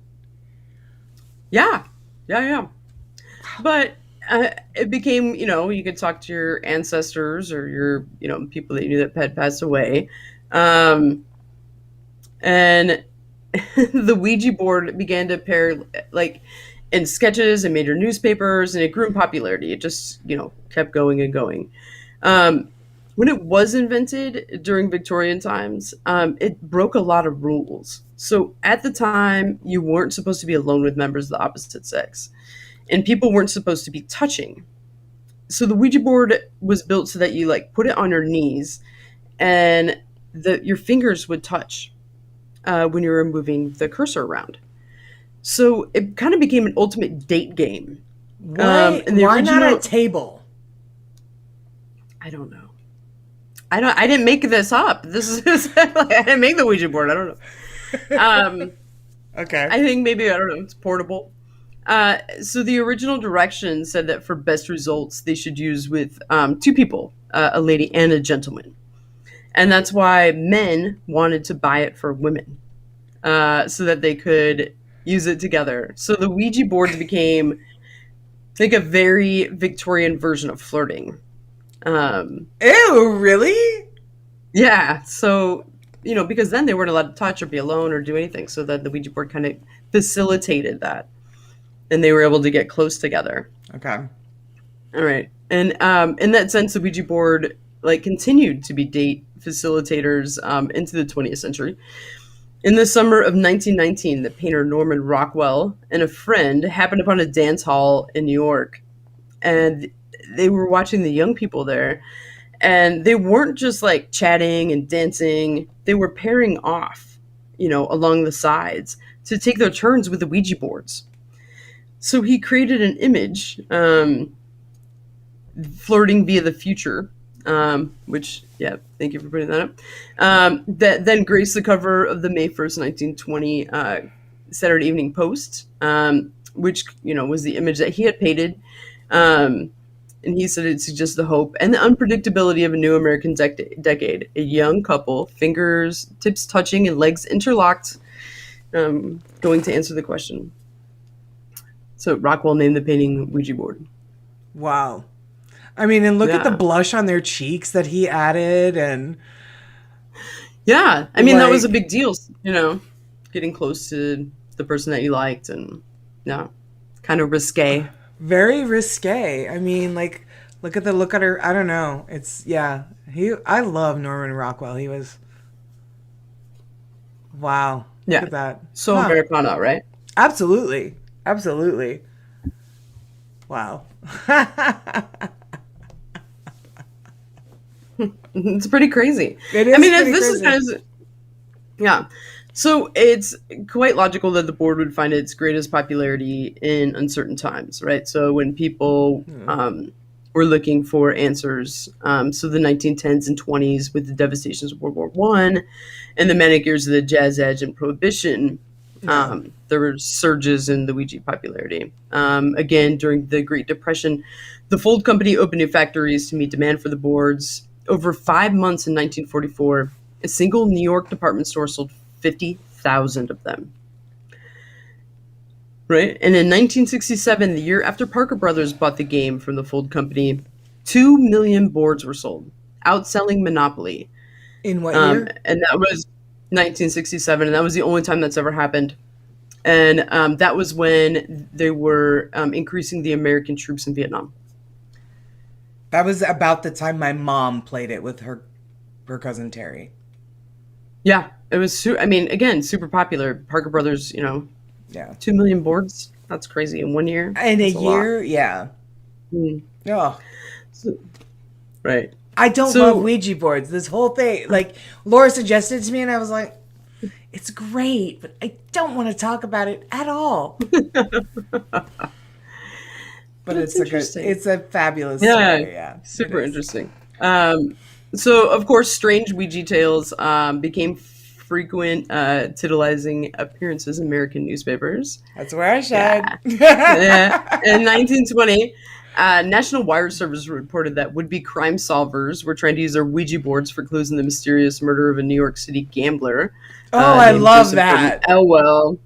Yeah. But it became, you could talk to your ancestors or your, people that you knew that had passed away, and the Ouija board began to appear like in sketches and major newspapers, and it grew in popularity. It just, kept going and going. When it was invented during Victorian times, it broke a lot of rules. So at the time, you weren't supposed to be alone with members of the opposite sex, and people weren't supposed to be touching. So the Ouija board was built so that you put it on your knees, and your fingers would touch when you were moving the cursor around. So it kind of became an ultimate date game. Why not a table? I don't know. I didn't make this up. This is I didn't make the Ouija board. I don't know. Okay. I think maybe, I don't know, it's portable. So the original directions said that for best results, they should use with two people, a lady and a gentleman. And that's why men wanted to buy it for women, so that they could use it together. So the Ouija boards became like a very Victorian version of flirting. Um, Ew, really? yeah. So, because then they weren't allowed to touch or be alone or do anything. So that the Ouija board kind of facilitated that. And they were able to get close together. Okay. All right. And in that sense, the Ouija board continued to be date facilitators into the 20th century. In the summer of 1919, the painter Norman Rockwell and a friend happened upon a dance hall in New York, and they were watching the young people there, and they weren't just chatting and dancing; they were pairing off, along the sides to take their turns with the Ouija boards. So he created an image, flirting via the future, which, yeah, thank you for putting that up, that then graced the cover of the May 1st, 1920 Saturday Evening Post, which, was the image that he had painted. And he said it suggests the hope and the unpredictability of a new American decade. A young couple, fingers, tips touching, and legs interlocked, going to answer the question. So Rockwell named the painting Ouija board. Wow. I mean, and look at the Yeah. blush on their cheeks that he added, and Yeah, I mean, that was a Like- big deal, getting close to the person that you liked, and yeah, kind of risque. very risque. I mean, look at the look at her. I don't know. It's yeah. I love Norman Rockwell. He was wow. Look Yeah, at that. so Huh. Americana, right? Absolutely. Absolutely. Wow. It's pretty crazy. It is I mean, pretty this is crazy. kind of, yeah. So it's quite logical that the board would find its greatest popularity in uncertain times, right? So when people were looking for answers, so the 1910s and 20s with the devastations of World War One, and the manic years of the Jazz Age and Prohibition, there were surges in the Ouija popularity. Again, during the Great Depression, the Fold Company opened new factories to meet demand for the boards. Over 5 months in 1944, a single New York department store sold 50,000 of them. Right? And in 1967, the year after Parker Brothers bought the game from the Fold Company, 2 million boards were sold, outselling Monopoly. In what year? And that was 1967, and that was the only time that's ever happened. And that was when they were increasing the American troops in Vietnam. That was about the time my mom played it with her cousin Terry. It was, I mean, again, super popular. Parker Brothers, Yeah. 2 million boards. That's crazy in 1 year. In a That's lot. year, yeah. Mm. Oh. So, right. I don't So- love Ouija boards. This whole thing, Laura suggested it to me, and I was like, "It's great, but I don't want to talk about it at all." But That's interesting. it's a fabulous Yeah, story. Yeah, super it is. interesting. So, of course, strange Ouija tales became frequent titillizing appearances in American newspapers. That's where I shed. Yeah. In 1920, National Wire Service reported that would-be crime solvers were trying to use their Ouija boards for clues in the mysterious murder of a New York City gambler. Oh, I named love Joseph that. Elwell.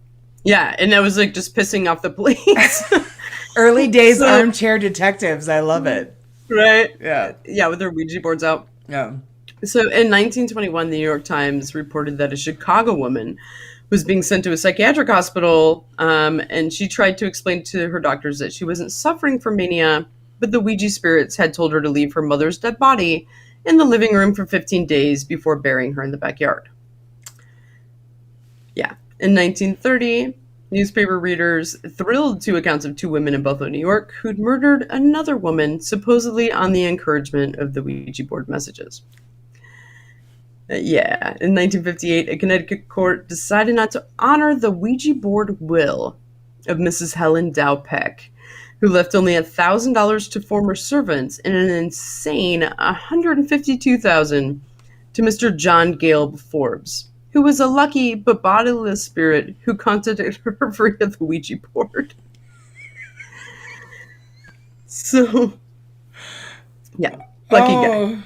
Yeah, and that was just pissing off the police. Early days So- armchair detectives. I love it. Right? Yeah. Yeah, with their Ouija boards out. Yeah. So in 1921, the New York Times reported that a Chicago woman was being sent to a psychiatric hospital, and she tried to explain to her doctors that she wasn't suffering from mania, but the Ouija spirits had told her to leave her mother's dead body in the living room for 15 days before burying her in the backyard. Yeah. In 1930, newspaper readers thrilled to accounts of two women in Buffalo, New York, who'd murdered another woman, supposedly on the encouragement of the Ouija board messages. In 1958, a Connecticut court decided not to honor the Ouija board will of Mrs. Helen Dow Peck, who left only $1,000 to former servants and an insane $152,000 to Mr. John Gale Forbes, who was a lucky but bodiless spirit who contacted her via the Ouija board. So, yeah, lucky guy.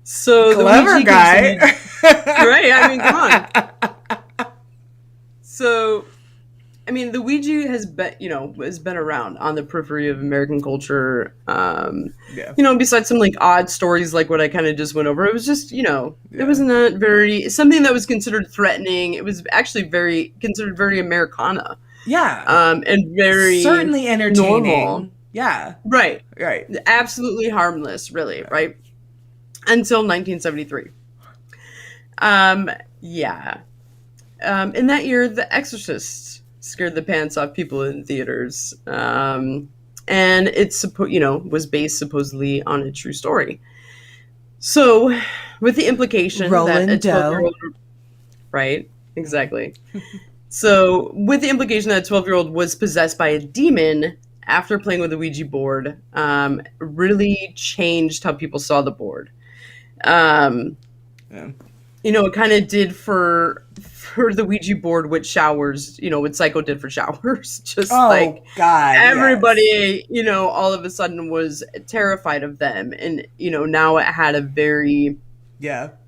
So clever the guy. Right? I mean, come on. So, I mean, the Ouija has been around on the periphery of American culture. Besides some like odd stories like what I kind of just went over, it was just it was not very something that was considered threatening. It was actually considered very Americana. Yeah. And very certainly entertaining. Normal. Yeah. Right. Right. Absolutely harmless, really, right? Until 1973. In that year, The Exorcist scared the pants off people in theaters. And it's was based supposedly on a true story. So, with the implication that a 12-year-old, right? Exactly. So, with the implication that a 12-year-old was possessed by a demon after playing with the Ouija board, really changed how people saw the board. It kind of did for the Ouija board with showers, what Psycho did for showers. Just God, everybody, yes. All of a sudden was terrified of them. And, now it had a very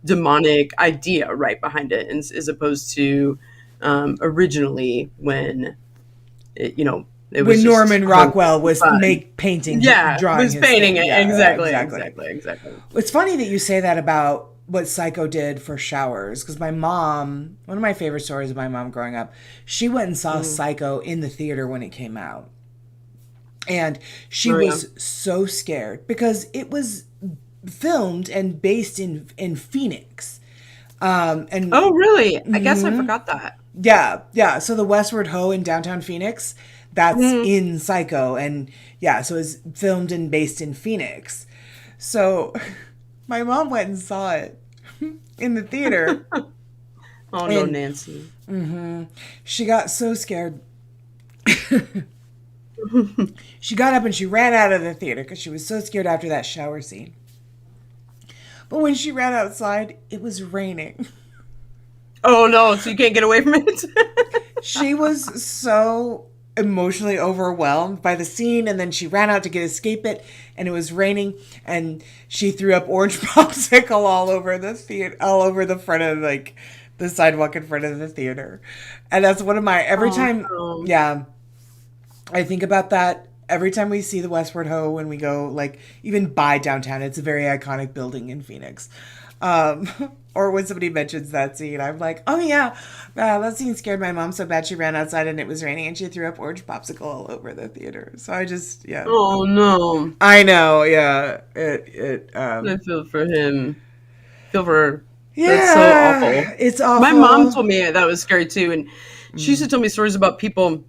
demonic idea right behind it, as opposed to originally when it was when Norman Rockwell was painting, drawing, was painting it. Yeah, exactly. It's funny that you say that about what Psycho did for showers, because my mom, one of my favorite stories of my mom growing up, she went and saw Psycho in the theater when it came out, and she was so scared because it was filmed and based in Phoenix. And oh, really? I guess I forgot that. Yeah. So the Westward Ho in downtown Phoenix, that's in Psycho, and so it's filmed and based in Phoenix. So my mom went and saw it in the theater. Oh, no, Nancy. She got so scared. She got up and she ran out of the theater because she was so scared after that shower scene. But when she ran outside, it was raining. Oh, no, so you can't get away from it? She was so emotionally overwhelmed by the scene, and then she ran out to escape it, and it was raining, and she threw up orange popsicle all over the theater, all over the front of the sidewalk in front of the theater. And that's one of my I think about that every time we see the Westward Ho when we go even by downtown. It's a very iconic building in Phoenix. Or when somebody mentions that scene, I'm like, oh yeah, that scene scared my mom so bad she ran outside and it was raining and she threw up orange popsicle all over the theater. So I just, Oh no. I know, yeah. I feel for him. Feel for her. Yeah. That's so awful. It's awful. My mom told me that was scary too, and she used to tell me stories about people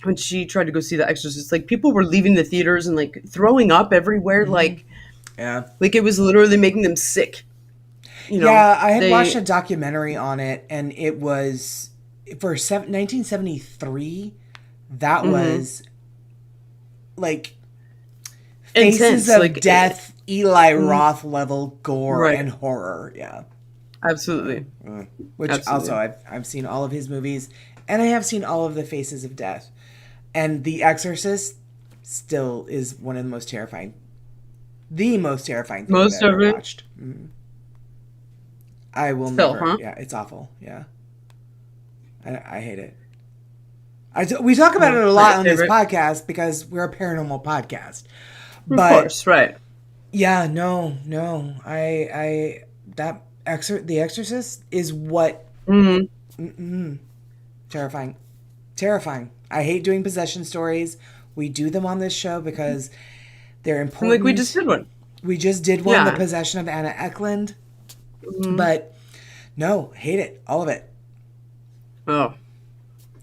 when she tried to go see The Exorcist. People were leaving the theaters and throwing up everywhere, it was literally making them sick. I had watched a documentary on it, and it was for 1973. That was faces of death, Eli Roth level gore and horror. Yeah, absolutely. Which also I've seen all of his movies, and I have seen all of the Faces of Death, and The Exorcist still is one of the most terrifying. The most terrifying thing I've ever watched. I will never. Yeah, it's awful. Yeah, I hate it. We talk about it a lot on this podcast because we're a paranormal podcast. Of course, right? Yeah, no. The Exorcist is what. Terrifying. I hate doing possession stories. We do them on this show because they're important. We just did one. We just did one, the possession of Anna Eklund. But no, hate it. All of it. Oh.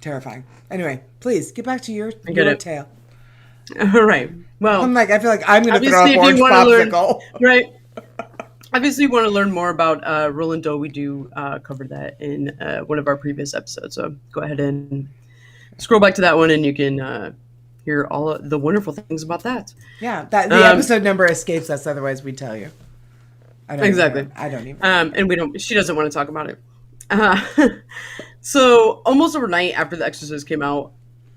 Terrifying. Anyway, please get back to your tale. All right. Well, I feel like I'm going to throw up orange popsicle. Right. Obviously, you want to learn more about Roland Doe. We do cover that in one of our previous episodes. So go ahead and scroll back to that one, and you can hear all of the wonderful things about that. Yeah, the episode number escapes us. Otherwise, we'd tell you. Exactly. I don't even. And we don't. She doesn't want to talk about it. Uh, so almost overnight after The Exorcist came out,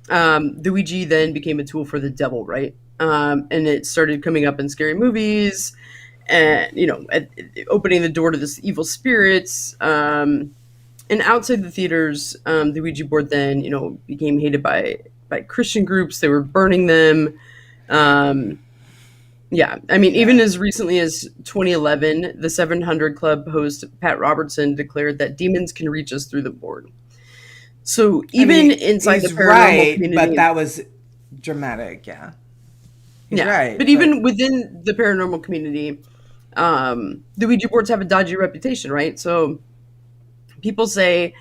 the Ouija then became a tool for the devil, right? And it started coming up in scary movies, and opening the door to this evil spirits. And outside the theaters, the Ouija board then became hated by Christian groups. They were burning them. Yeah, I mean, even as recently as 2011, the 700 Club host Pat Robertson declared that demons can reach us through the board. So even inside the he's paranormal community, but that was dramatic. Yeah, he's right. But even within the paranormal community, the Ouija boards have a dodgy reputation, right? So people say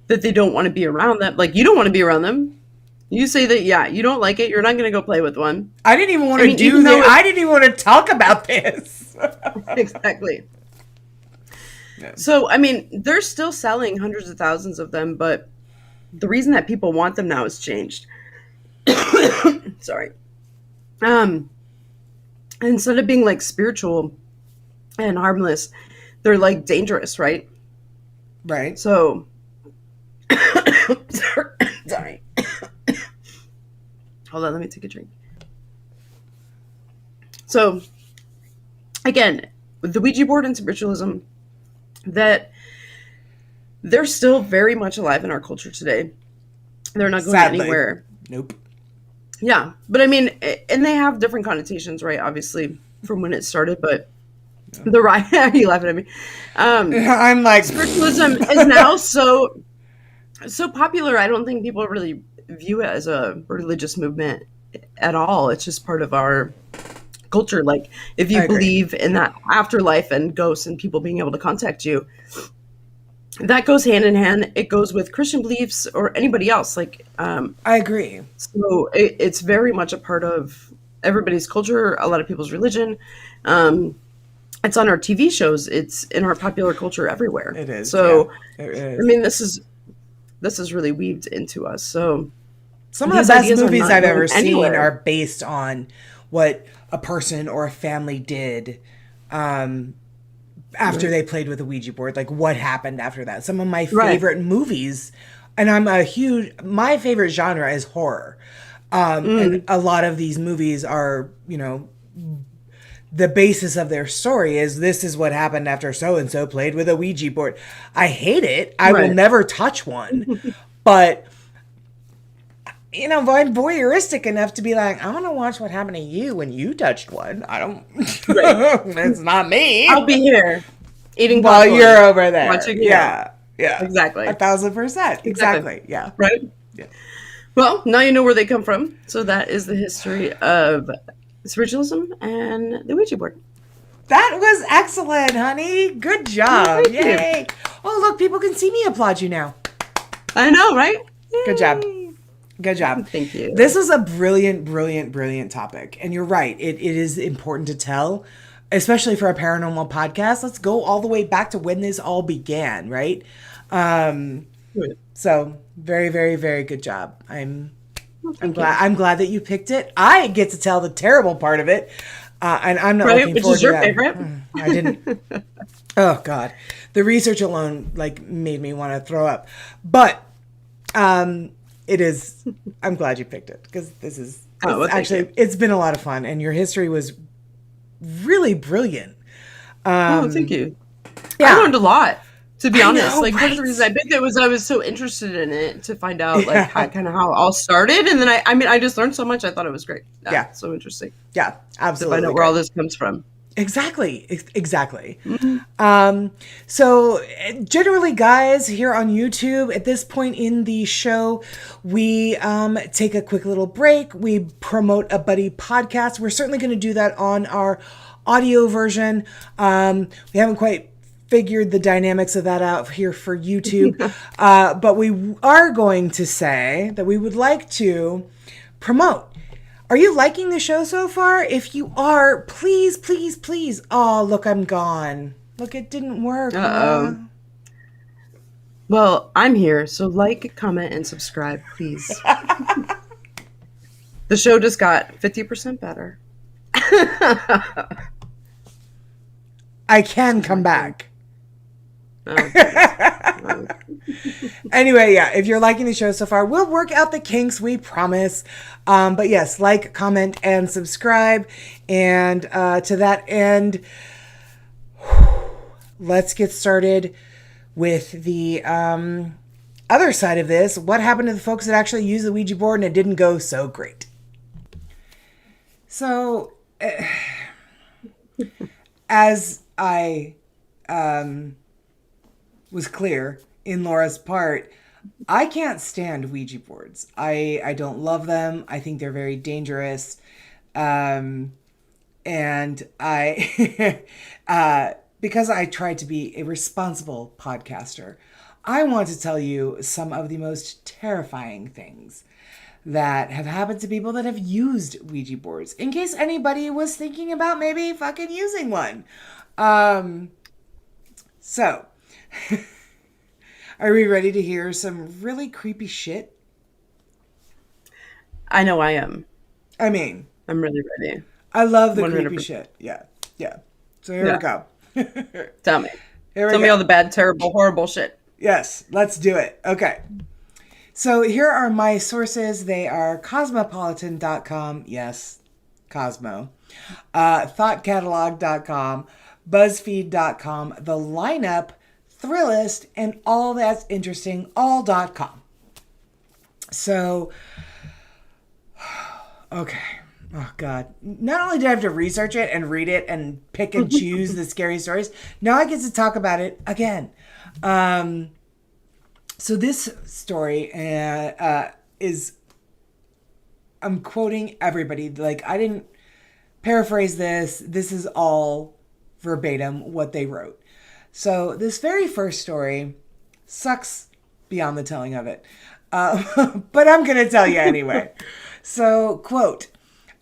that they don't want to be around them. Like, you don't want to be around them. You say that, you don't like it. You're not going to go play with one. I didn't even want to do that. I didn't even want to talk about this. Exactly. Yeah. So, I mean, they're still selling hundreds of thousands of them, but the reason that people want them now has changed. Sorry. Instead of being like spiritual and harmless, they're like dangerous, right? Right. So, sorry. Hold on, let me take a drink. So, again, with the Ouija board and spiritualism, that they're still very much alive in our culture today. They're not going anywhere. Nope. Yeah, but I mean, and they have different connotations, right? Obviously, from when it started, but the rise. You laughing at me? I'm like, spiritualism is now so popular. I don't think people really view it as a religious movement at all. It's just part of our culture. Like, if you believe in that afterlife and ghosts and people being able to contact you, that goes hand in hand. It goes with Christian beliefs or anybody else. Like, I agree. So it's very much a part of everybody's culture, a lot of people's religion. It's on our TV shows. It's in our popular culture everywhere. It is. So, it is. I mean, this is really weaved into us. So some of the best movies I've ever seen are based on what a person or a family did after they played with a Ouija board. Like, what happened after that. Some of my favorite movies, and my favorite genre is horror. And a lot of these movies are, the basis of their story is this is what happened after so-and-so played with a Ouija board. I hate it. I will never touch one. But, I'm voyeuristic enough to be like, I want to watch what happened to you when you touched one. I don't. It's not me. I'll be here eating while popcorn, you're over there. Watching Yeah. Exactly. 1,000%. Exactly. Yeah. Right? Yeah. Well, now you know where they come from. So that is the history of spiritualism and the Ouija board. That was excellent, honey. Good job. Thank Yay. You. Oh, look, people can see me applaud you now. I know, right? Yay. Good job. Good job. Thank you. This is a brilliant, brilliant, brilliant topic. And you're right. It is important to tell, especially for a paranormal podcast. Let's go all the way back to when this all began, right? So very, very, very good job. I'm glad that you picked it. I get to tell the terrible part of it. And I'm not looking forward to that. Which is your favorite? I didn't. Oh God. The research alone made me want to throw up. But it is, I'm glad you picked it because it's been a lot of fun and your history was really brilliant. Thank you. Yeah. I learned a lot, to be honest. One of the reasons I picked it was I was so interested in it to find out how it all started. And then I just learned so much. I thought it was great. Yeah. So interesting. Yeah, absolutely. To find out where all this comes from. Exactly. Mm-hmm. So generally, guys, here on YouTube, at this point in the show, we take a quick little break. We promote a buddy podcast. We're certainly going to do that on our audio version. We haven't quite figured the dynamics of that out here for YouTube. But we are going to say that we would like to promote. Are you liking the show so far? If you are, please, please, please. Oh, look, I'm gone. Look, it didn't work. Uh-oh. Well, I'm here, so like, comment, and subscribe, please. The show just got 50% better. I can come back. Oh, Anyway, yeah, if you're liking the show so far, we'll work out the kinks, we promise. But yes, like, comment, and subscribe. And to that end, let's get started with the other side of this. What happened to the folks that actually used the Ouija board and it didn't go so great? So, as I was clear in Laura's part, I can't stand Ouija boards. I don't love them. I think they're very dangerous. And I, because I try to be a responsible podcaster, I want to tell you some of the most terrifying things that have happened to people that have used Ouija boards, in case anybody was thinking about maybe fucking using one. So, are we ready to hear some really creepy shit? I know I am. I mean, I'm really ready. I love the 100%. creepy shit. Yeah. So here we go. Tell me. Here we Tell go. me all the bad, terrible, horrible shit. Yes, let's do it. Okay. So here are my sources. They are cosmopolitan.com. Yes, Cosmo. Thoughtcatalog.com. BuzzFeed.com. The Lineup, Thrillist, and All That's Interesting, all.com. So, okay. Oh, God. Not only did I have to research it and read it and pick and choose the scary stories, now I get to talk about it again. So this story is, I'm quoting everybody. Like, I didn't paraphrase this. This is all verbatim what they wrote. So this very first story sucks beyond the telling of it. But I'm going to tell you anyway. So, quote,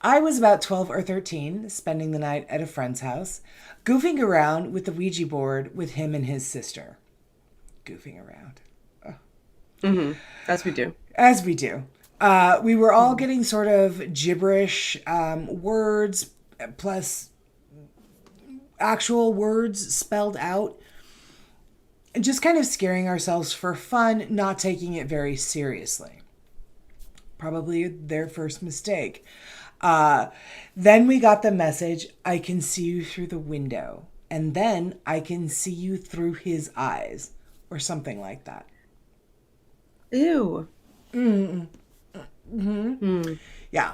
I was about 12 or 13, spending the night at a friend's house, goofing around with the Ouija board with him and his sister. Goofing around. Mm-hmm. As we do. As we do. We were all getting sort of gibberish words plus actual words spelled out. Just kind of scaring ourselves for fun, not taking it very seriously. Probably their first mistake. Then we got the message, I can see you through the window. And then I can see you through his eyes. Or something like that. Ew. Yeah.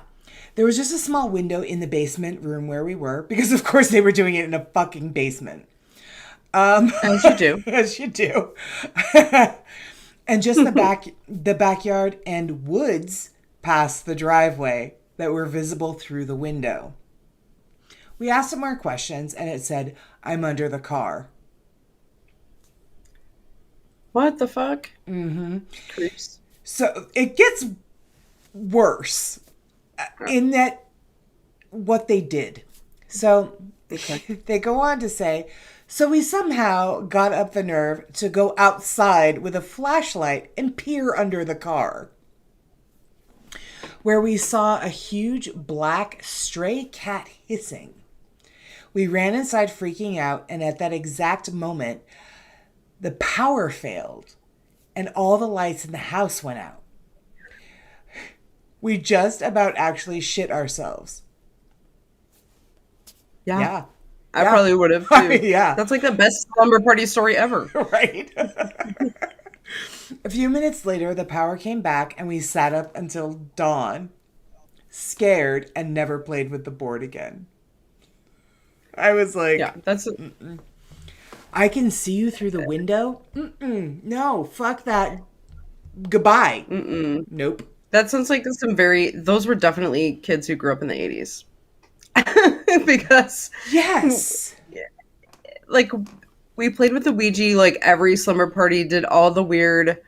There was just a small window in the basement room where we were. Because, of course, they were doing it in a fucking basement. As you do. As you do. And just the backyard and woods past the driveway that were visible through the window. We asked it more questions, and it said, I'm under the car. What the fuck? Mm-hmm. Creeps. So it gets worse in that what they did. So they go on to say, so we somehow got up the nerve to go outside with a flashlight and peer under the car, where we saw a huge black stray cat hissing. We ran inside freaking out, and at that exact moment, the power failed and all the lights in the house went out. We just about actually shit ourselves. Yeah. I probably would have too. Yeah. That's like the best slumber party story ever. Right? A few minutes later, the power came back and we sat up until dawn, scared, and never played with the board again. I was like, yeah, that's I can see you through the window? No, fuck that. Goodbye. Nope. That sounds like those were definitely kids who grew up in the 80s. Because yes, like we played with the Ouija, like every slumber party did all the weird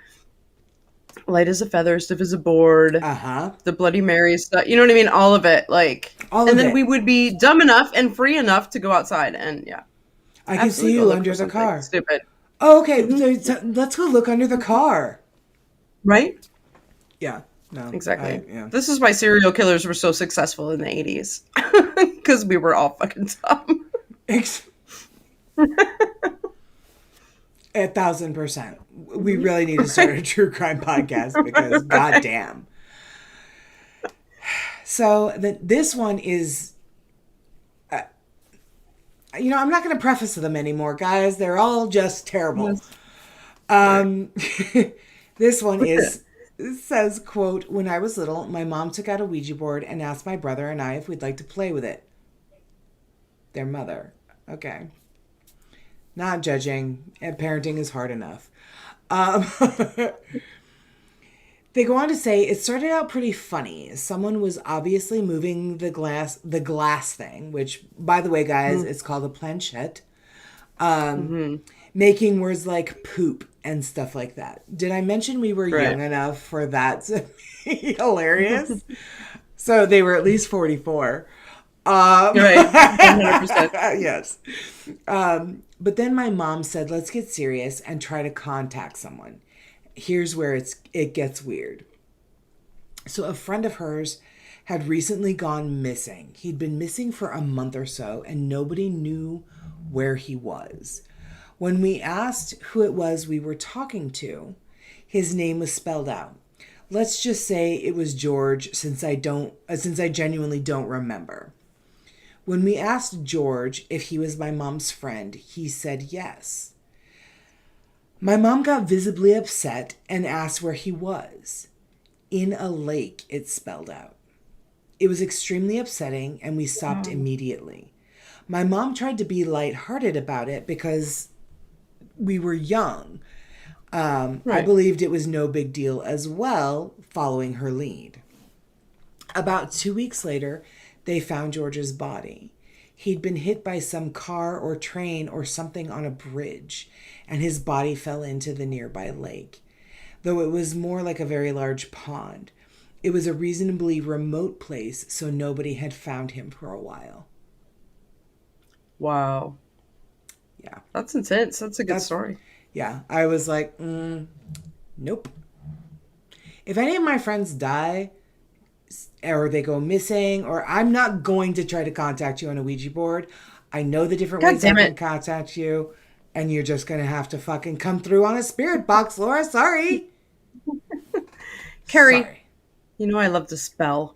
light as a feather, stiff as a board, the Bloody Mary stuff, you know what I mean? All of it, like, and then we would be dumb enough and free enough to go outside, and yeah, I can see you under the car. Stupid. Oh, okay, so let's go look under the car. Right? Yeah. No, exactly. This is why serial killers were so successful in the 80s. Because we were all fucking dumb. 1,000%. We really need to start a true crime podcast because goddamn. So this one is, I'm not going to preface them anymore, guys. They're all just terrible. Yes. Right. This one is, it says, quote, when I was little, my mom took out a Ouija board and asked my brother and I if we'd like to play with it. Their mother. Okay. Not judging. Parenting is hard enough. They go on to say it started out pretty funny. Someone was obviously moving the glass thing, which, by the way, guys, it's called a planchette. Making words like poop and stuff like that. Did I mention we were young enough for that to be hilarious? So they were at least 44. Right. 100%. Yes. But then my mom said, let's get serious and try to contact someone. Here's where it gets weird. So a friend of hers had recently gone missing. He'd been missing for a month or so, and nobody knew where he was. When we asked who it was we were talking to, his name was spelled out. Let's just say it was George, since I genuinely don't remember. When we asked George if he was my mom's friend, he said yes. My mom got visibly upset and asked where he was. In a lake, it spelled out. It was extremely upsetting, and we stopped immediately. My mom tried to be lighthearted about it because we were young. I believed it was no big deal as well, following her lead. About 2 weeks later, they found George's body. He'd been hit by some car or train or something on a bridge, and his body fell into the nearby lake. Though it was more like a very large pond. It was a reasonably remote place, so nobody had found him for a while. Wow. Yeah. That's intense. That's a good story. Yeah. I was like, nope. If any of my friends die, or they go missing, or I'm not going to try to contact you on a Ouija board. I know the different ways I can contact you, and you're just going to have to fucking come through on a spirit box, Laura. Sorry. Carrie, Sorry. you know I love to spell.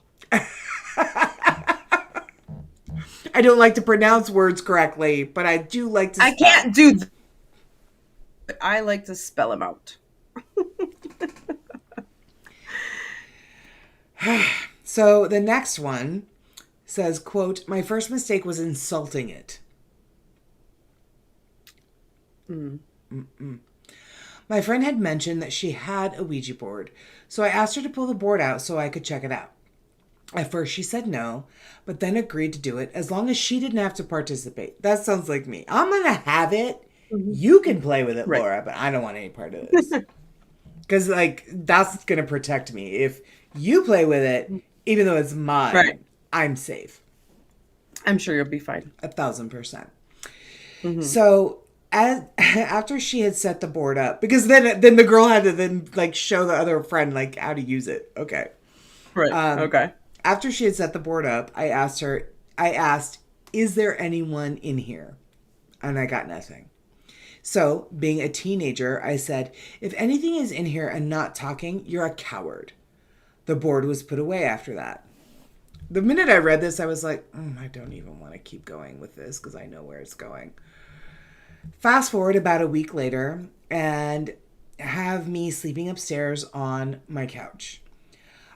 I don't like to pronounce words correctly, but I do like to spell. I can't do that. But I like to spell them out. So the next one says, quote, my first mistake was insulting it. My friend had mentioned that she had a Ouija board, so I asked her to pull the board out so I could check it out. At first she said no, but then agreed to do it as long as she didn't have to participate. That sounds like me. I'm going to have it. You can play with it, Laura, but I don't want any part of this. Because, that's going to protect me. If you play with it, even though it's mine, I'm safe. I'm sure you'll be fine. 1,000%. So after she had set the board up, because then the girl had to show the other friend how to use it. Okay. Right. Okay. After she had set the board up, I asked, is there anyone in here? And I got nothing. So, being a teenager, I said, if anything is in here and not talking, you're a coward. The board was put away after that. The minute I read this, I was like, I don't even want to keep going with this because I know where it's going. Fast forward about a week later and have me sleeping upstairs on my couch.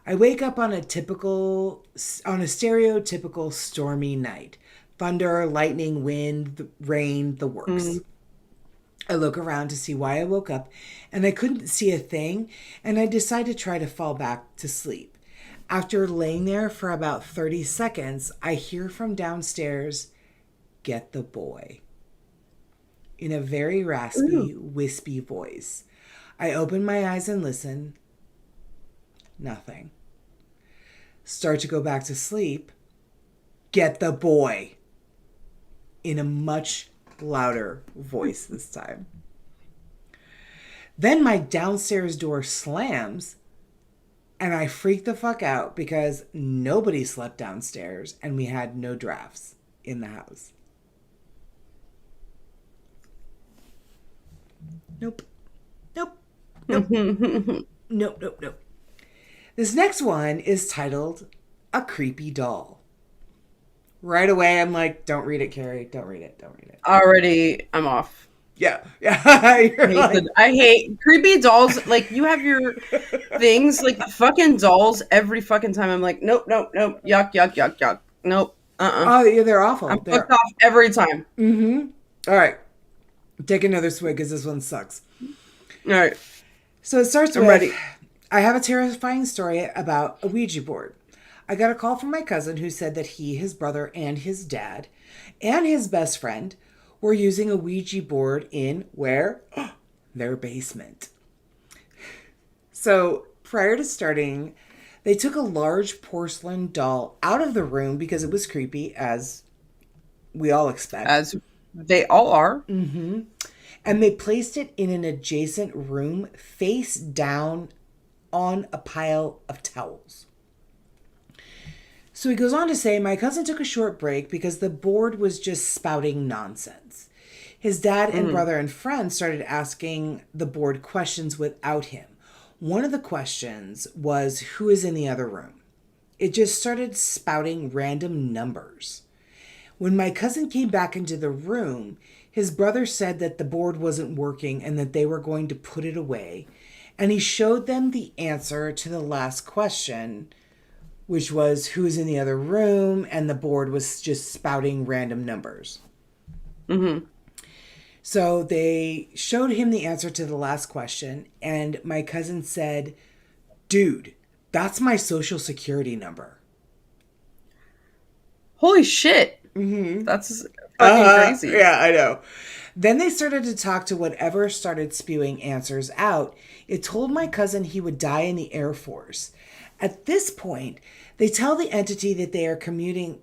I wake up on a stereotypical stormy night. Thunder, lightning, wind, rain, the works. I look around to see why I woke up, and I couldn't see a thing, and I decided to try to fall back to sleep. After laying there for about 30 seconds, I hear from downstairs, get the boy. In a very raspy, wispy voice. I open my eyes and listen. Nothing. Start to go back to sleep. Get the boy. In a much louder voice this time. Then my downstairs door slams and I freak the fuck out because nobody slept downstairs and we had no drafts in the house. Nope. Nope. Nope. Nope. Nope. Nope. This next one is titled A Creepy Doll. Right away, I'm like, don't read it, Carrie. Don't read it. Don't read it. Already, I'm off. Yeah. Yeah. You're like... I hate creepy dolls. Like, you have your things, like fucking dolls every fucking time. I'm like, nope, nope, nope. Yuck, yuck, yuck, yuck. Nope. Oh, yeah, they're awful. I'm fucked off every time. Mm-hmm. All right. Take another swig because this one sucks. All right. So it starts with, ready. I have a terrifying story about a Ouija board. I got a call from my cousin who said that he, his brother, and his dad, and his best friend were using a Ouija board in where? Their basement. So prior to starting, they took a large porcelain doll out of the room because it was creepy, as we all expect. As they all are. Mm-hmm. And they placed it in an adjacent room face down on a pile of towels. So he goes on to say, my cousin took a short break because the board was just spouting nonsense. His dad and brother and friends started asking the board questions without him. One of the questions was, who is in the other room? It just started spouting random numbers. When my cousin came back into the room, his brother said that the board wasn't working and that they were going to put it away. And he showed them the answer to the last question, which was who's in the other room, and the board was just spouting random numbers. Mm-hmm. So they showed him the answer to the last question, and my cousin said, dude, that's my social security number. Holy shit. Mm-hmm. That's fucking crazy. Yeah, I know. Then they started to talk to whatever started spewing answers out. It told my cousin he would die in the Air Force. At this point, they tell the entity that they are commuting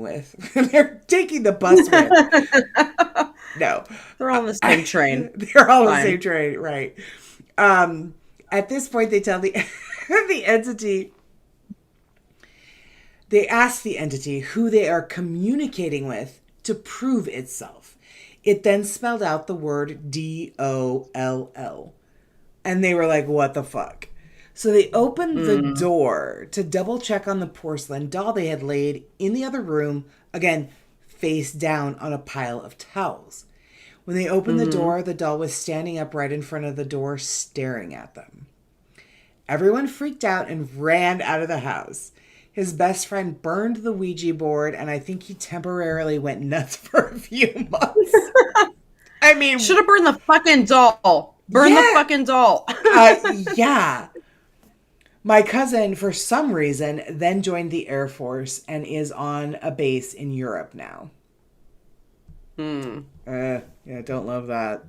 with. They're taking the bus with. No. They're all on the same train. They're all on the same train, right. At this point, they tell the the entity... They ask the entity who they are communicating with to prove itself. It then spelled out the word DOLL. And they were like, what the fuck? So they opened the door to double check on the porcelain doll they had laid in the other room, again, face down on a pile of towels. When they opened the door, the doll was standing up right in front of the door, staring at them. Everyone freaked out and ran out of the house. His best friend burned the Ouija board, and I think he temporarily went nuts for a few months. I mean... Should have burned the fucking doll. Burn the fucking doll. Yeah. My cousin, for some reason, then joined the Air Force and is on a base in Europe now. Yeah, don't love that.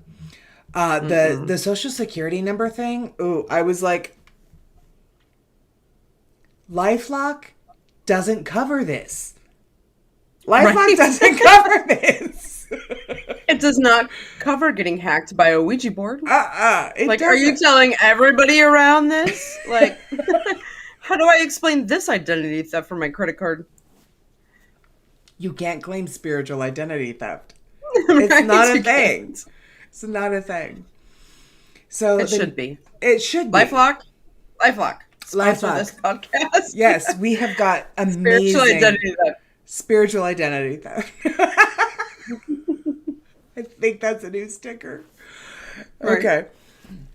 The social security number thing, I was like, LifeLock doesn't cover this. LifeLock doesn't cover this. It does not cover getting hacked by a Ouija board. Like, are you telling everybody around this? Like, how do I explain this identity theft for my credit card? You can't claim spiritual identity theft. It's not a thing. It's not a thing. So it should be. It should be. LifeLock. Sponsor LifeLock. this podcast. Yes, we have got amazing spiritual identity theft. I think that's a new sticker. Right. Okay.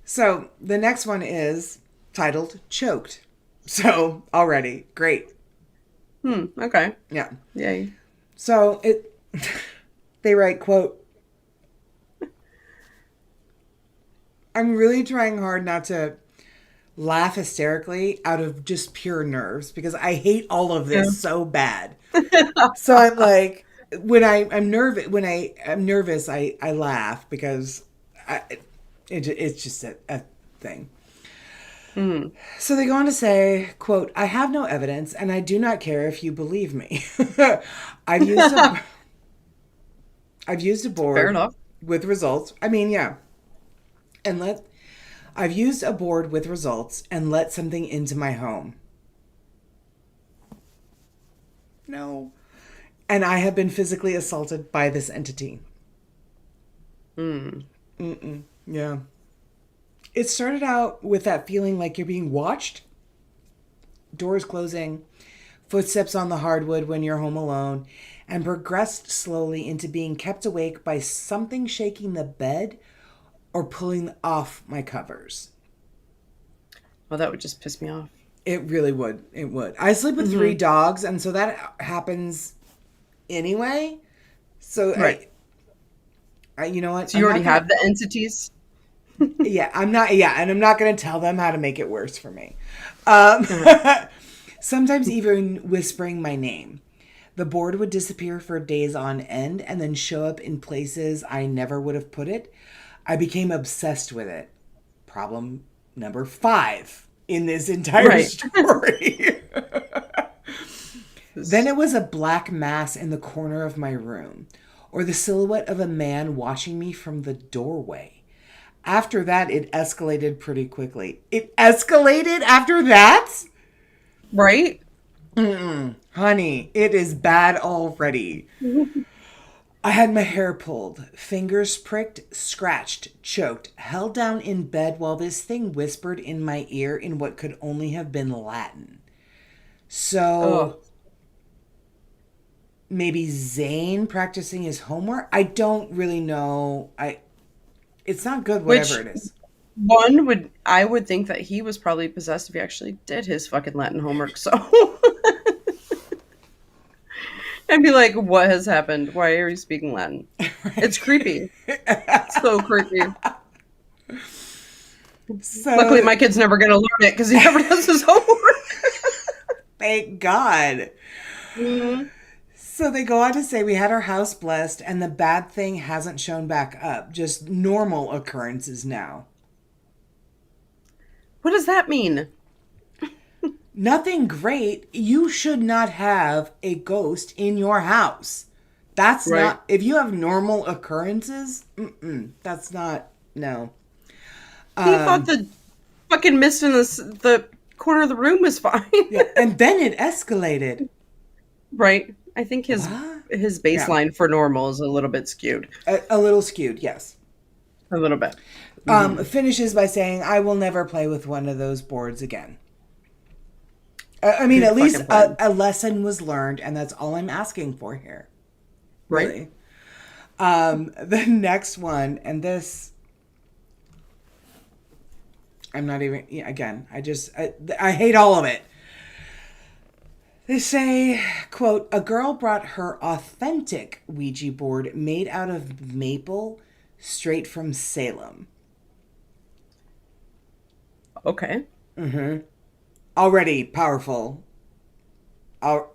So the next one is titled Choked. So already great. Okay. Yeah. Yay. So they write, quote, I'm really trying hard not to laugh hysterically out of just pure nerves because I hate all of this so bad. So I'm like, when I'm nervous, I laugh because it's just a thing. So they go on to say, quote, I have no evidence and I do not care if you believe me. I've used a board Fair enough. with results. I mean, yeah. I've used a board with results and let something into my home. No. And I have been physically assaulted by this entity. Yeah. It started out with that feeling like you're being watched, doors closing, footsteps on the hardwood when you're home alone, and progressed slowly into being kept awake by something shaking the bed or pulling off my covers. Well, that would just piss me off. It really would. It would. I sleep with three Mm-hmm. dogs, and so that happens anyway. So Right. you know what? So you I'm already not gonna. have the entities? Yeah, I'm not. Yeah, and I'm not gonna tell them how to make it worse for me. Um, All right. sometimes even whispering my name. The board would disappear for days on end and then show up in places I never would have put it. I became obsessed with it. Problem number 5 in this entire Right. story. Then it was a black mass in the corner of my room, or the silhouette of a man watching me from the doorway. After that, it escalated pretty quickly. It escalated after that? Right? Honey, it is bad already. I had my hair pulled, fingers pricked, scratched, choked, held down in bed while this thing whispered in my ear in what could only have been Latin. Oh. So maybe Zane practicing his homework? I don't really know. It's not good whatever Which it is. I would think that he was probably possessed if he actually did his fucking Latin homework. So I'd be like, what has happened? Why are you speaking Latin? It's creepy. So creepy. Luckily, So my kid's never going to learn it because he never does his homework. thank God. Mhm. So they go on to say we had our house blessed and the bad thing hasn't shown back up. Just normal occurrences now. What does that mean? Nothing great. You should not have a ghost in your house. That's Right. not, if you have normal occurrences, that's not, no. He thought the fucking mist in the corner of the room was fine. Yeah. And then it escalated. Right. I think his What? his Yeah. baseline for normal is a little bit skewed. A little skewed, yes. A little bit. Hmm. Finishes by saying, I will never play with one of those boards again. I mean, Good at least fucking plan. a lesson was learned, and that's all I'm asking for here. Right? Really. The next one, and this, I'm not even, yeah, again, I hate all of it. They say, quote, a girl brought her authentic Ouija board made out of maple straight from Salem. Okay. Already powerful. Al-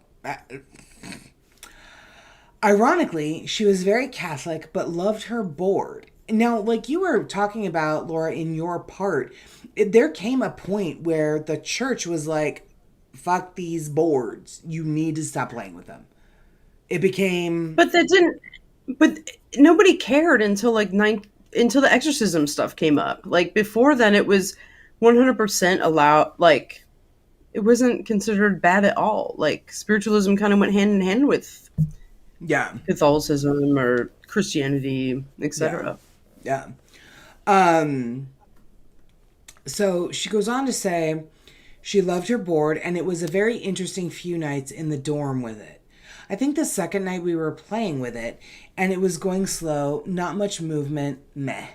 Ironically, she was very Catholic but loved her board. Now, like you were talking about, Laura, in your part, there came a point where the church was like, fuck these boards. You need to stop playing with them. It became, But that didn't. But nobody cared until until the exorcism stuff came up. Like before then, it was 100% allowed. Like it wasn't considered bad at all. Like spiritualism kind of went hand in hand with yeah, Catholicism or Christianity, yeah, etc. yeah. Um, so she goes on to say she loved her board and it was a very interesting few nights in the dorm with it. I think the second night we were playing with it and it was going slow, not much movement, meh.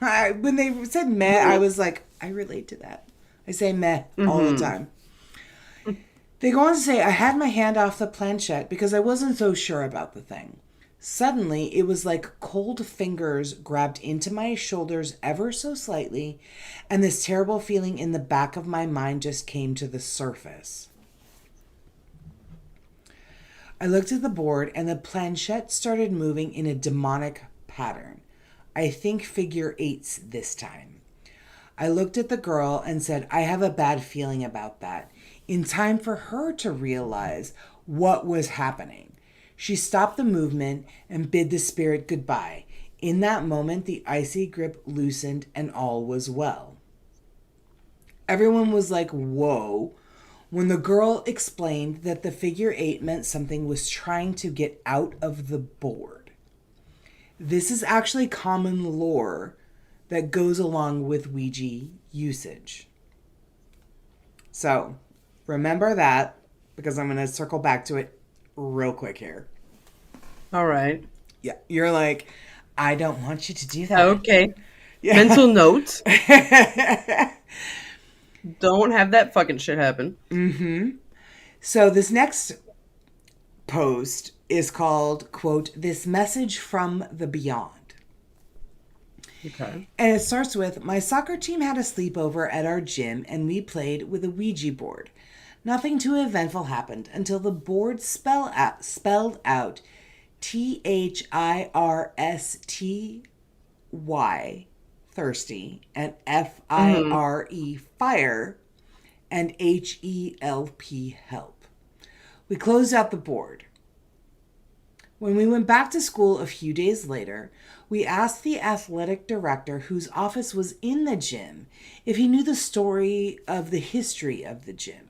When they said meh, I was like, I relate to that. I say meh all the Mm-hmm. time. They go on to say, I had my hand off the planchette because I wasn't so sure about the thing. Suddenly, it was like cold fingers grabbed into my shoulders ever so slightly, and this terrible feeling in the back of my mind just came to the surface. I looked at the board, and the planchette started moving in a demonic pattern. I think figure eights this time. I looked at the girl and said, I have a bad feeling about that, in time for her to realize what was happening. She stopped the movement and bid the spirit goodbye. In that moment, the icy grip loosened and all was well. Everyone was like, whoa, when the girl explained that the figure eight meant something was trying to get out of the board. This is actually common lore that goes along with Ouija usage. So remember that, because I'm going to circle back to it real quick here. All right. Yeah, you're like, I don't want you to do that. Okay. Yeah. Mental note. Don't have that fucking shit happen. Mm-hmm. So this next post is called, quote, "This Message from the Beyond." Okay. And it starts with, "My soccer team had a sleepover at our gym and we played with a Ouija board. Nothing too eventful happened until the board spelled out THIRSTY, thirsty, and FIRE, fire, and HELP, help. We closed out the board. When we went back to school a few days later, we asked the athletic director, whose office was in the gym, if he knew the story of the history of the gym.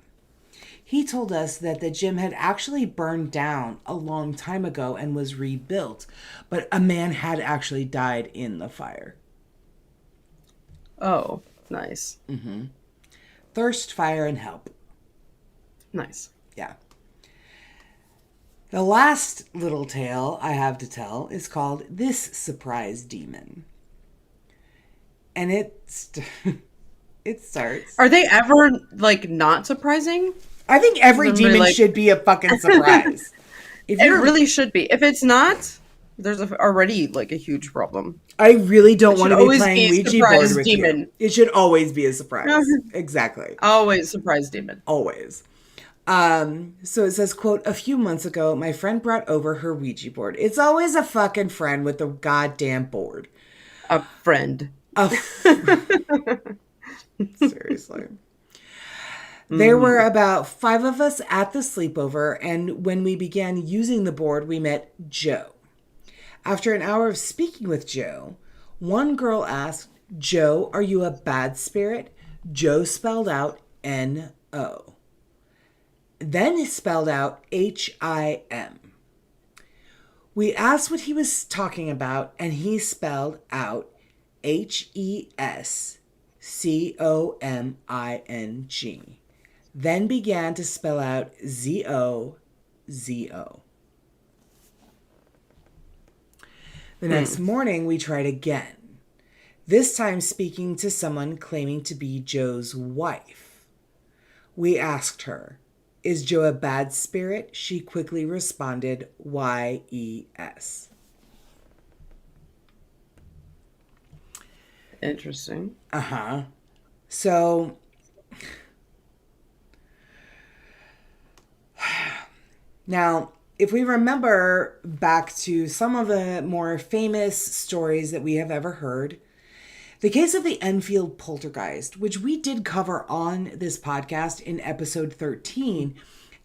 He told us that the gym had actually burned down a long time ago and was rebuilt, but a man had actually died in the fire." Oh, nice. Mm-hmm. Thirst, fire, and help. Nice. Yeah. The last little tale I have to tell is called "This Surprise Demon." And it starts. Are they ever, like, not surprising? I think every Somebody, demon like- should be a fucking surprise. If It you're, really should be. If it's not, there's already, like, a huge problem. I really don't want to be always playing be a Ouija board surprise with demon. you. It should always be a surprise. Exactly. Always surprise demon. Always. So it says, quote, "A few months ago, my friend brought over her Ouija board." It's always a fucking friend with the goddamn board. A friend. Seriously. There were about 5 of us at the sleepover, and when we began using the board, we met Joe. After an hour of speaking with Joe, one girl asked, "Joe, are you a bad spirit?" Joe spelled out N-O. Then he spelled out H-I-M. We asked what he was talking about, and he spelled out H-E-S-C-O-M-I-N-G. Then began to spell out Z-O-Z-O. The next morning, we tried again, this time speaking to someone claiming to be Joe's wife. We asked her, "Is Joe a bad spirit?" She quickly responded, Y-E-S. Interesting. Uh-huh. So, now, if we remember back to some of the more famous stories that we have ever heard, the case of the Enfield poltergeist, which we did cover on this podcast in episode 13,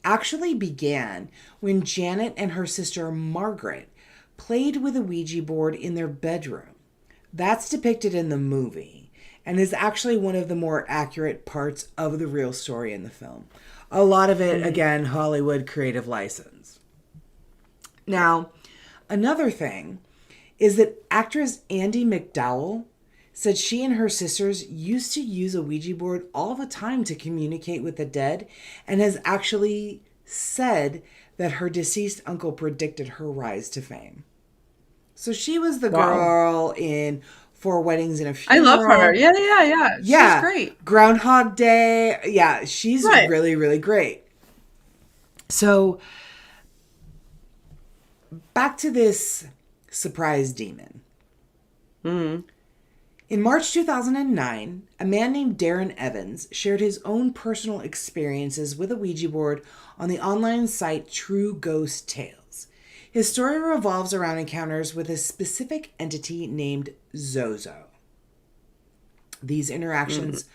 actually began when Janet and her sister Margaret played with a Ouija board in their bedroom. That's depicted in the movie and is actually one of the more accurate parts of the real story in the film. A lot of it, again, Hollywood creative license. Now, another thing is that actress Andie MacDowell said she and her sisters used to use a Ouija board all the time to communicate with the dead, and has actually said that her deceased uncle predicted her rise to fame. So she was the girl in 4 Weddings and a Funeral. I love her. Yeah. Yeah. She's great. Groundhog Day. Yeah, she's Right. really, really great. So, back to this surprise demon. In March 2009, a man named Darren Evans shared his own personal experiences with a Ouija board on the online site True Ghost Tales. His story revolves around encounters with a specific entity named Zozo. These interactions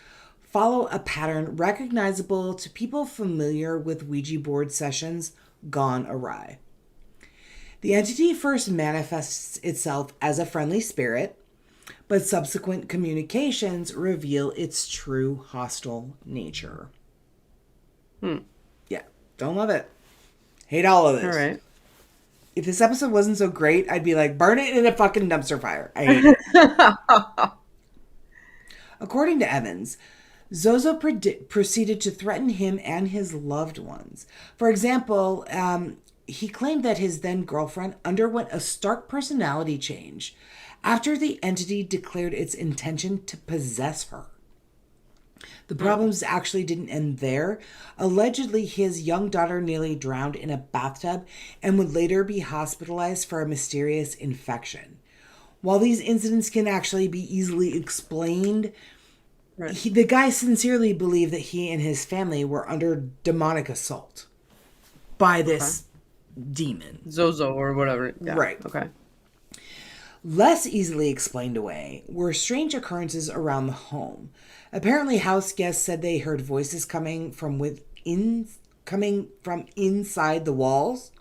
follow a pattern recognizable to people familiar with Ouija board sessions gone awry. The entity first manifests itself as a friendly spirit, but subsequent communications reveal its true hostile nature. Yeah, don't love it. Hate all of this. All right. If this episode wasn't so great, I'd be like, burn it in a fucking dumpster fire. I hate it. According to Evans, Zozo proceeded to threaten him and his loved ones. For example, he claimed that his then girlfriend underwent a stark personality change after the entity declared its intention to possess her. The problems actually didn't end there. Allegedly, his young daughter nearly drowned in a bathtub and would later be hospitalized for a mysterious infection. While these incidents can actually be easily explained, the guy sincerely believed that he and his family were under demonic assault by this demon. Zozo or whatever. Yeah. Right. Okay. Less easily explained away were strange occurrences around the home. Apparently, house guests said they heard voices coming from inside the walls.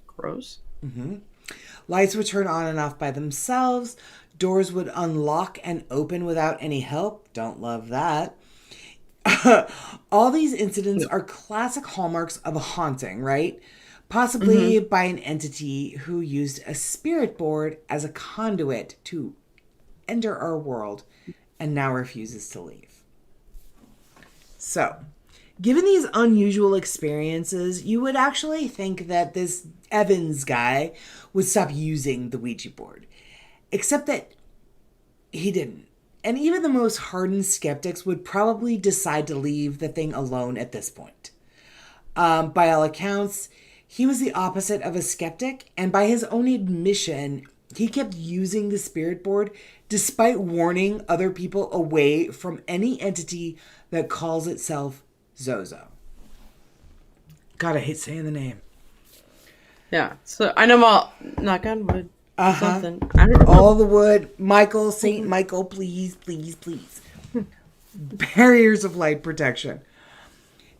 Gross. Mm-hmm. Lights would turn on and off by themselves. Doors would unlock and open without any help. Don't love that. All these incidents are classic hallmarks of a haunting, right? Possibly by an entity who used a spirit board as a conduit to enter our world and now refuses to leave. So, given these unusual experiences, you would actually think that this Evans guy would stop using the Ouija board. Except that he didn't. And even the most hardened skeptics would probably decide to leave the thing alone at this point. By all accounts, he was the opposite of a skeptic, and by his own admission, he kept using the spirit board despite warning other people away from any entity that calls itself Zozo. God, I hate saying the name. Yeah. So I know all knock on wood. Something. I don't know. All the wood. Michael, Saint Michael, please, please, please. Barriers of light protection.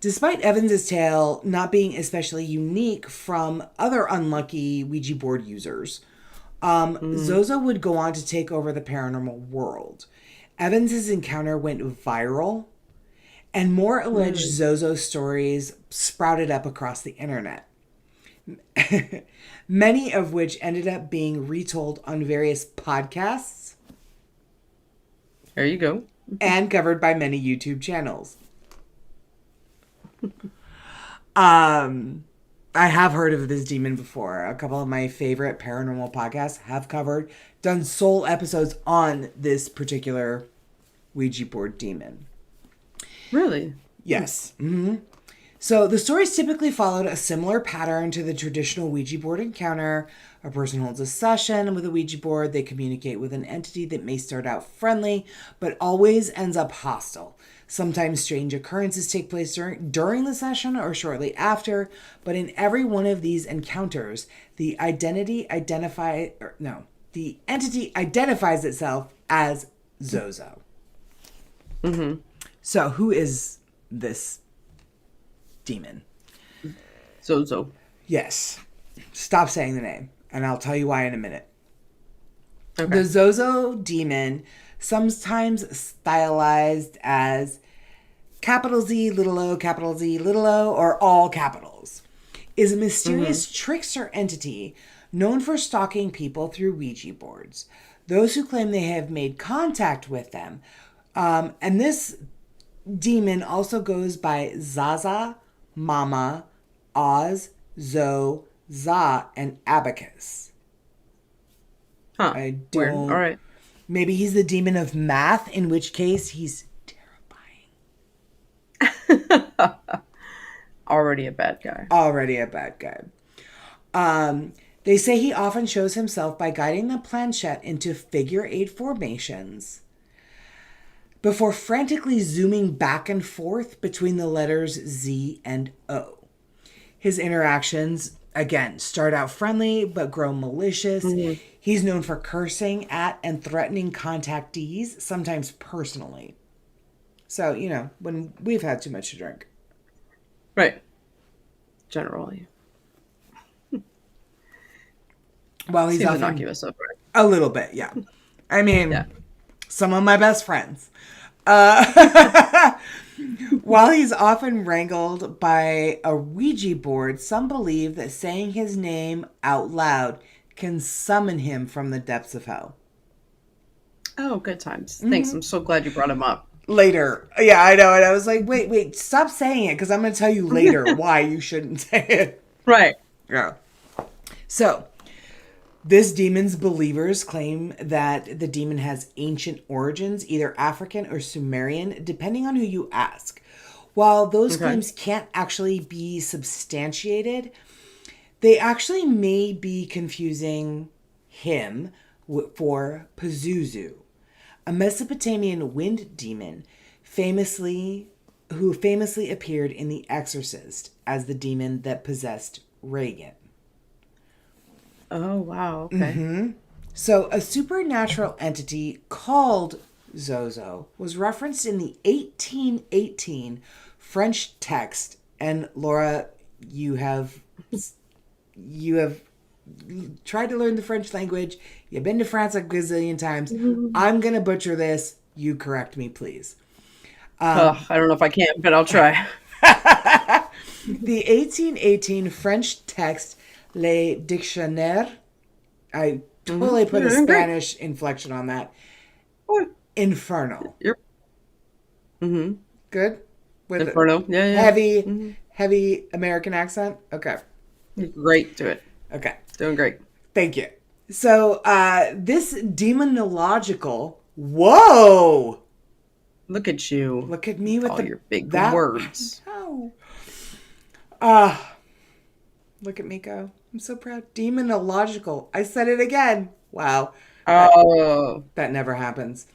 Despite Evans's tale not being especially unique from other unlucky Ouija board users, Zozo would go on to take over the paranormal world. Evans's encounter went viral, and more alleged Zozo stories sprouted up across the internet. Many of which ended up being retold on various podcasts. There you go. And covered by many YouTube channels. I have heard of this demon before. A couple of my favorite paranormal podcasts have done sole episodes on this particular Ouija board demon. Really? Yes. Mm-hmm. So the stories typically followed a similar pattern to the traditional Ouija board encounter. A person holds a session with a Ouija board. They communicate with an entity that may start out friendly, but always ends up hostile. Sometimes strange occurrences take place during the session or shortly after, but in every one of these encounters, the entity identifies itself as Zozo. Mm-hmm. So who is this demon? Zozo. Yes. Stop saying the name, and I'll tell you why in a minute. Okay. The Zozo demon, sometimes stylized as capital Z, little o, or all capitals, is a mysterious trickster entity known for stalking people through Ouija boards. Those who claim they have made contact with them, and this demon also goes by Zaza, Mama, Oz, Zo, Za, and Abacus. Huh. I don't... Weird. All right. Maybe he's the demon of math, in which case he's terrifying. Already a bad guy. They say he often shows himself by guiding the planchette into figure-8 formations before frantically zooming back and forth between the letters Z and O. His interactions, again, start out friendly but grow malicious. Mm-hmm. He's known for cursing at and threatening contactees, sometimes personally. So, when we've had too much to drink. Right. Generally. Well, he's seems often innocuous so far. A little bit, yeah. I mean, some of my best friends. While he's often wrangled by a Ouija board, some believe that saying his name out loud can summon him from the depths of hell. Oh, good times. Thanks. I'm so glad you brought him up. Later. Yeah, I know. And I was like, wait, stop saying it because I'm going to tell you later why you shouldn't say it. Right. Yeah. So, this demon's believers claim that the demon has ancient origins, either African or Sumerian, depending on who you ask. While those Okay. claims can't actually be substantiated, they actually may be confusing him for Pazuzu, a Mesopotamian wind demon who famously appeared in The Exorcist as the demon that possessed Reagan. Oh, wow. Okay. So, a supernatural entity called Zozo was referenced in the 1818 French text. And Laura, you have tried to learn the French language. You've been to France a gazillion times. I'm gonna butcher this. You correct me, please. I don't know if I can, but I'll try. The 1818 French text Le Dictionnaire. I totally put a You're doing great. Spanish inflection on that. What? Infernal. You're Good? With a Inferno. Yeah, yeah. heavy American accent? Okay. You're great. Do it. Okay. Doing great. Thank you. So, this demonological. Whoa! Look at you. Look at me with All your big that. words. Oh. Look at me go. I'm so proud. Demonological. I said it again. Wow. Oh. That never happens.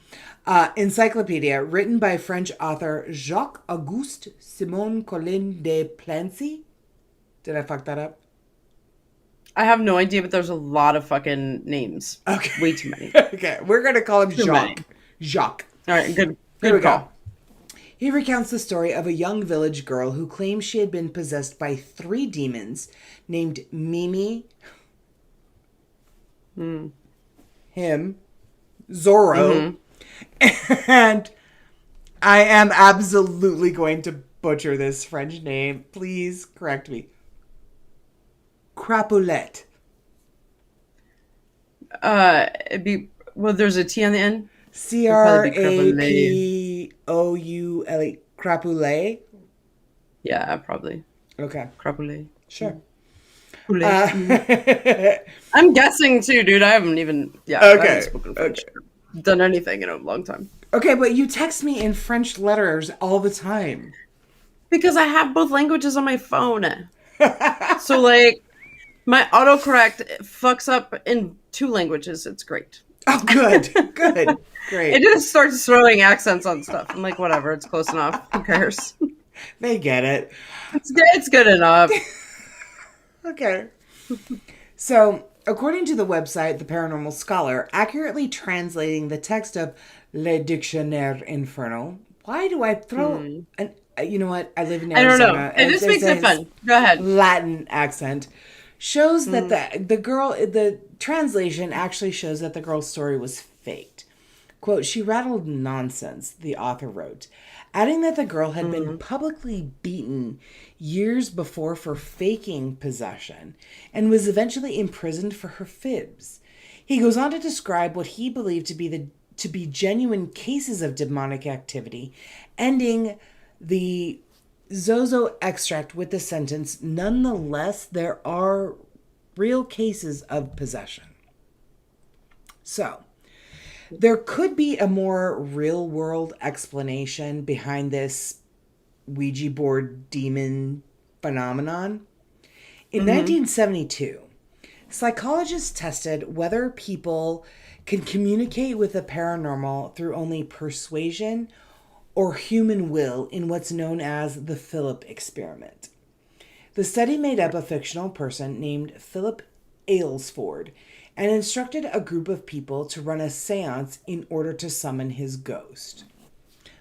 Encyclopedia, written by French author Jacques-Auguste Simon Colin de Plancy. Did I fuck that up? I have no idea, but there's a lot of fucking names. Okay. Way too many. Okay, we're going to call him Too Jacques. many. Jacques. All right, good. Here we Good call. go. He recounts the story of a young village girl who claims she had been possessed by 3 demons named Mimi, him, Zorro, and I am absolutely going to butcher this French name. Please correct me. Crapoulette. It'd be there's a T on the end. Crapoule. Crapoule. Yeah, probably. Okay. Crapule. Sure. I'm guessing too, dude. I haven't even I Okay. haven't spoken French or done anything in a long time. Okay, but you text me in French letters all the time. Because I have both languages on my phone. So like my autocorrect fucks up in 2 languages. It's great. Oh, good. Good. Great. It just starts throwing accents on stuff. I'm like, whatever, it's close enough. Who cares? They get it. It's good enough. Okay. So, according to the website The Paranormal Scholar, accurately translating the text of Le Dictionnaire Infernal. Why do I throw an... You know what? I live in I don't Arizona. know. It just makes it fun. Go ahead. Latin accent shows that the translation actually shows that the girl's story was faked. Quote, she rattled nonsense, the author wrote, adding that the girl had been publicly beaten years before for faking possession and was eventually imprisoned for her fibs. He goes on to describe what he believed to be genuine cases of demonic activity, ending the Zozo extract with the sentence, nonetheless, there are real cases of possession. So, there could be a more real-world explanation behind this Ouija board demon phenomenon. In 1972, psychologists tested whether people can communicate with the paranormal through only persuasion or human will in what's known as the Philip experiment. The study made up a fictional person named Philip Aylesford and instructed a group of people to run a seance in order to summon his ghost.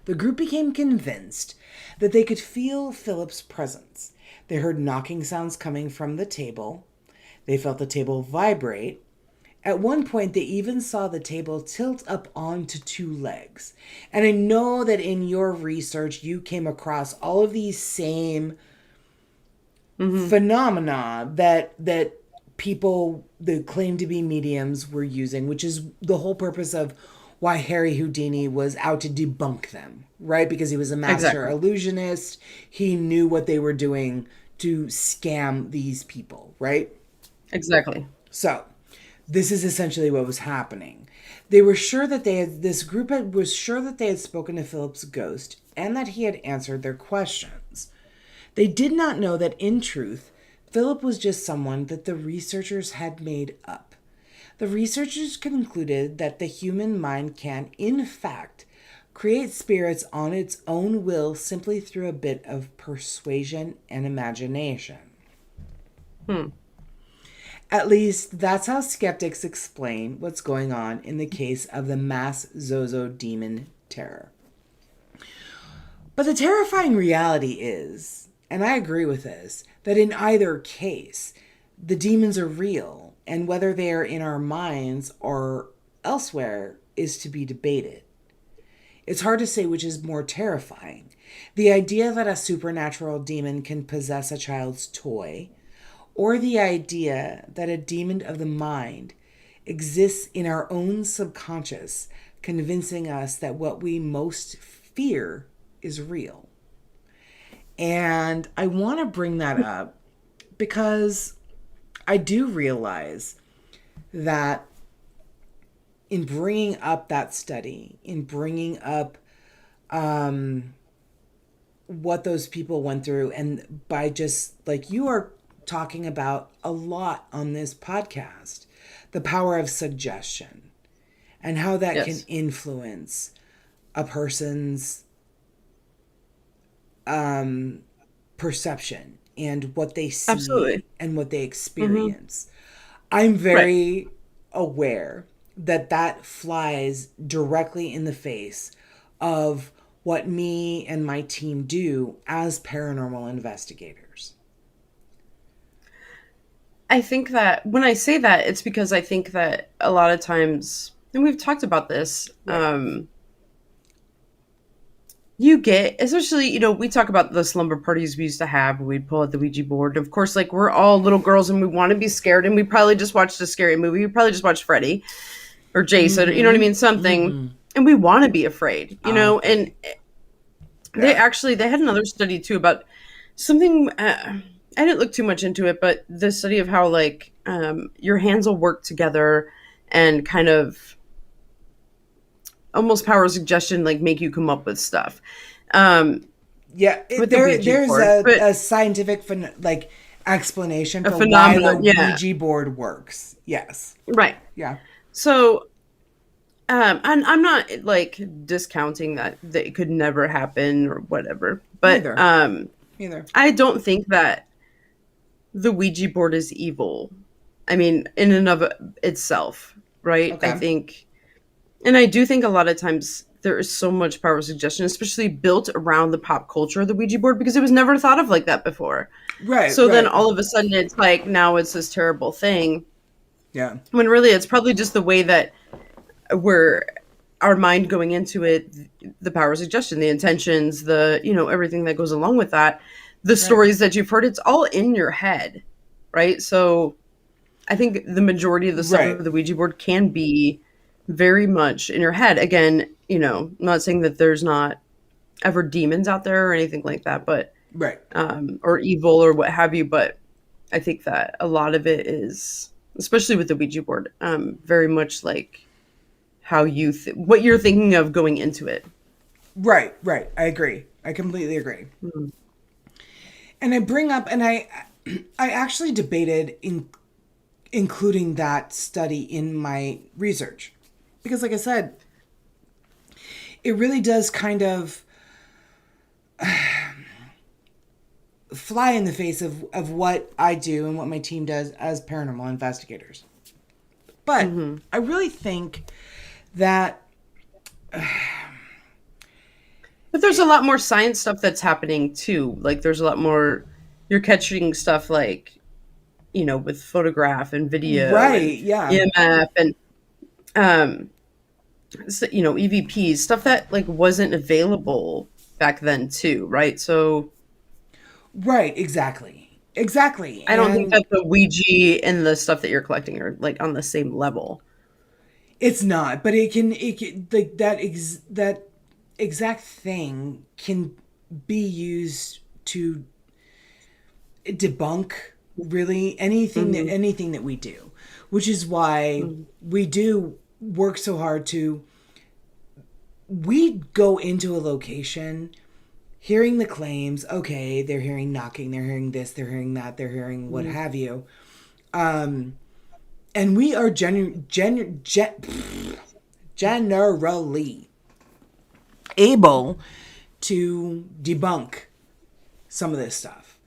The group became convinced that they could feel Philip's presence. They heard knocking sounds coming from the table. They felt the table vibrate. At one point, they even saw the table tilt up onto 2 legs. And I know that in your research, you came across all of these same phenomena that people that claim to be mediums were using, which is the whole purpose of why Harry Houdini was out to debunk them, right? Because he was a master Exactly. illusionist. He knew what they were doing to scam these people, right? Exactly. So, this is essentially what was happening. They were sure that they had, this group was sure that they had spoken to Philip's ghost and that he had answered their questions. They did not know that in truth, Philip was just someone that the researchers had made up. The researchers concluded that the human mind can, in fact, create spirits on its own will simply through a bit of persuasion and imagination. Hmm. At least that's how skeptics explain what's going on in the case of the mass Zozo demon terror. But the terrifying reality is, and I agree with this, that in either case, the demons are real, and whether they are in our minds or elsewhere is to be debated. It's hard to say which is more terrifying. The idea that a supernatural demon can possess a child's toy, or the idea that a demon of the mind exists in our own subconscious, convincing us that what we most fear is real. And I want to bring that up because I do realize that in bringing up that study, in bringing up what those people went through, and by just like you are talking about a lot on this podcast, the power of suggestion and how that can Yes. influence a person's perception and what they see Absolutely. and what they Hmm. experience. I'm Right. very aware that that flies directly in the face of what me and my team do as paranormal investigators. I think that when I say that, it's because I think that a lot of times, and we've talked about this, Right. you get, especially, we talk about the slumber parties we used to have. We'd pull out the Ouija board. Of course, like we're all little girls and we want to be scared, and we probably just watched a scary movie. We probably just watched Freddy or Jason, you know what I Mm-hmm. mean? Something. Mm-hmm. And we want to be afraid, and Afraid. Yeah. they had another study too about something. I didn't look too much into it, but the study of how like your hands will work together and kind of almost power of suggestion, like make you come up with stuff um, Yeah. with the Ouija There's board. But a scientific like explanation a for why the phenomenon, yeah, Ouija board works. Yes. right. Yeah. So, and I'm not like discounting that it could never happen or whatever, but Neither. Neither. I don't think that the Ouija board is evil. I mean, in and of itself, right? I Okay. think, and I do think a lot of times there is so much power of suggestion, especially built around the pop culture of the Ouija board, because it was never thought of like that before. Right. So then Right. all of a sudden it's like now it's this terrible thing, Yeah. when really it's probably just the way that we're our mind going into it, the power of suggestion, the intentions, the everything that goes along with that, the Right. stories that you've heard, it's all in your head, right? So I think the majority of the stuff Right. of the Ouija board can be very much in your head. Again, I'm not saying that there's not ever demons out there or anything like that, but Right. or evil or what have you. But I think that a lot of it is, especially with the Ouija board, very much like how what you're thinking of going into it. Right. Right. I agree. I completely agree. Mhm. And I bring up, and I actually debated including that study in my research because, like I said, it really does kind of fly in the face of what I do and what my team does as paranormal investigators. But I really think that But there's a lot more science stuff that's happening too. Like there's a lot more, you're catching stuff like, with photograph and video and right, yeah, EMF and um EVPs, stuff that like wasn't available back then too, right? So right, exactly, I don't think and that the Ouija and the stuff that you're collecting are like on the same level. It's not, but it can like that exact thing can be used to debunk really Mm-hmm. anything that we do, which is why Mm-hmm. we do work so hard to we go into a location hearing the claims. Okay, they're hearing knocking, they're hearing this, they're hearing that, they're hearing what have you. And we are generally able to debunk some of this stuff.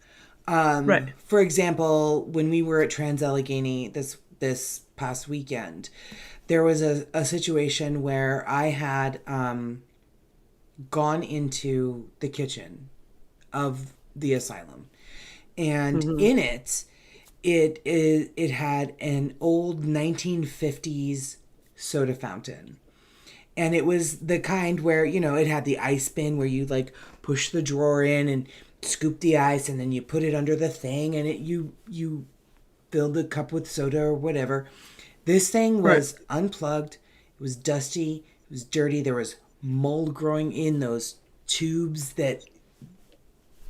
Right. For example, when we were at Trans Allegheny this past weekend, there was a situation where I had gone into the kitchen of the asylum, and Mm-hmm. in it had an old 1950s soda fountain. And it was the kind where, it had the ice bin where you like push the drawer in and scoop the ice, and then you put it under the thing, and you fill the cup with soda or whatever. This thing Right. was unplugged. It was dusty. It was dirty. There was mold growing in those tubes that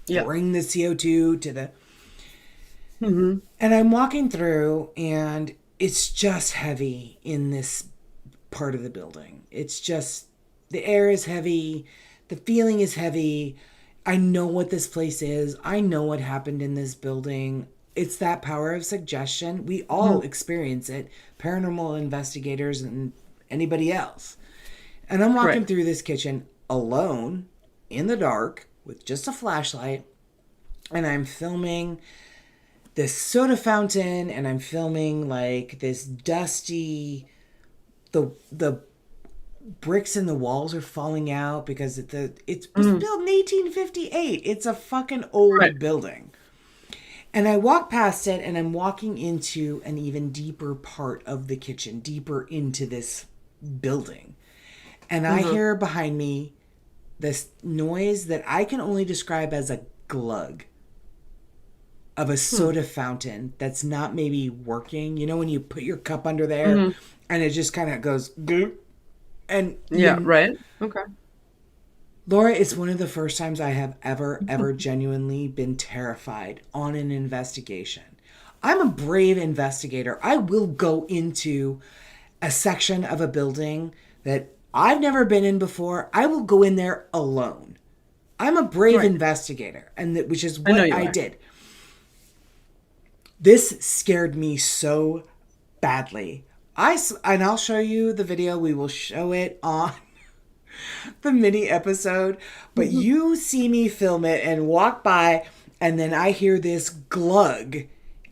Yeah. bring the CO2 to the. Mm-hmm. And I'm walking through, and it's just heavy in this part of the building. It's just the air is heavy, the feeling is heavy. I know what this place is. I know what happened in this building. It's that power of suggestion. We all Mm-hmm. experience it, paranormal investigators and anybody else. And I'm walking Right. through this kitchen alone in the dark with just a flashlight, and I'm filming this soda fountain, and I'm filming like this dusty the bricks in the walls are falling out because it was Mm-hmm. built in 1858. It's a fucking Right. old building. And I walk past it, and I'm walking into an even deeper part of the kitchen, deeper into this building. And I Mm-hmm. hear behind me this noise that I can only describe as a glug of a Hmm. soda fountain that's not maybe working. You know, when you put your cup under there Mm-hmm. and it just kind of goes, gloop, and Yeah. Right. Okay. Laura, it's one of the first times I have ever genuinely been terrified on an investigation. I'm a brave investigator. I will go into a section of a building that I've never been in before. I will go in there alone. I'm a brave Right. investigator, which is I know what you I are. did. This scared me so badly. And I'll show you the video. We will show it on the mini episode, but Mm-hmm. you see me film it and walk by, and then I hear this glug.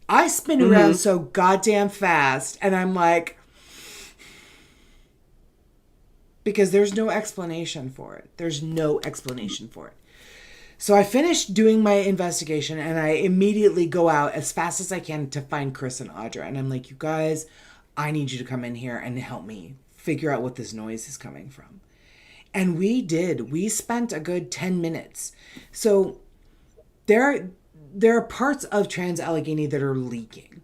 I spin around Mm-hmm. so goddamn fast, and I'm like, because there's no explanation for it. There's no explanation for it. So I finished doing my investigation, and I immediately go out as fast as I can to find Chris and Audra. And I'm like, you guys, I need you to come in here and help me figure out what this noise is coming from. And we did. We spent a good 10 minutes. So there are parts of Trans Allegheny that are leaking.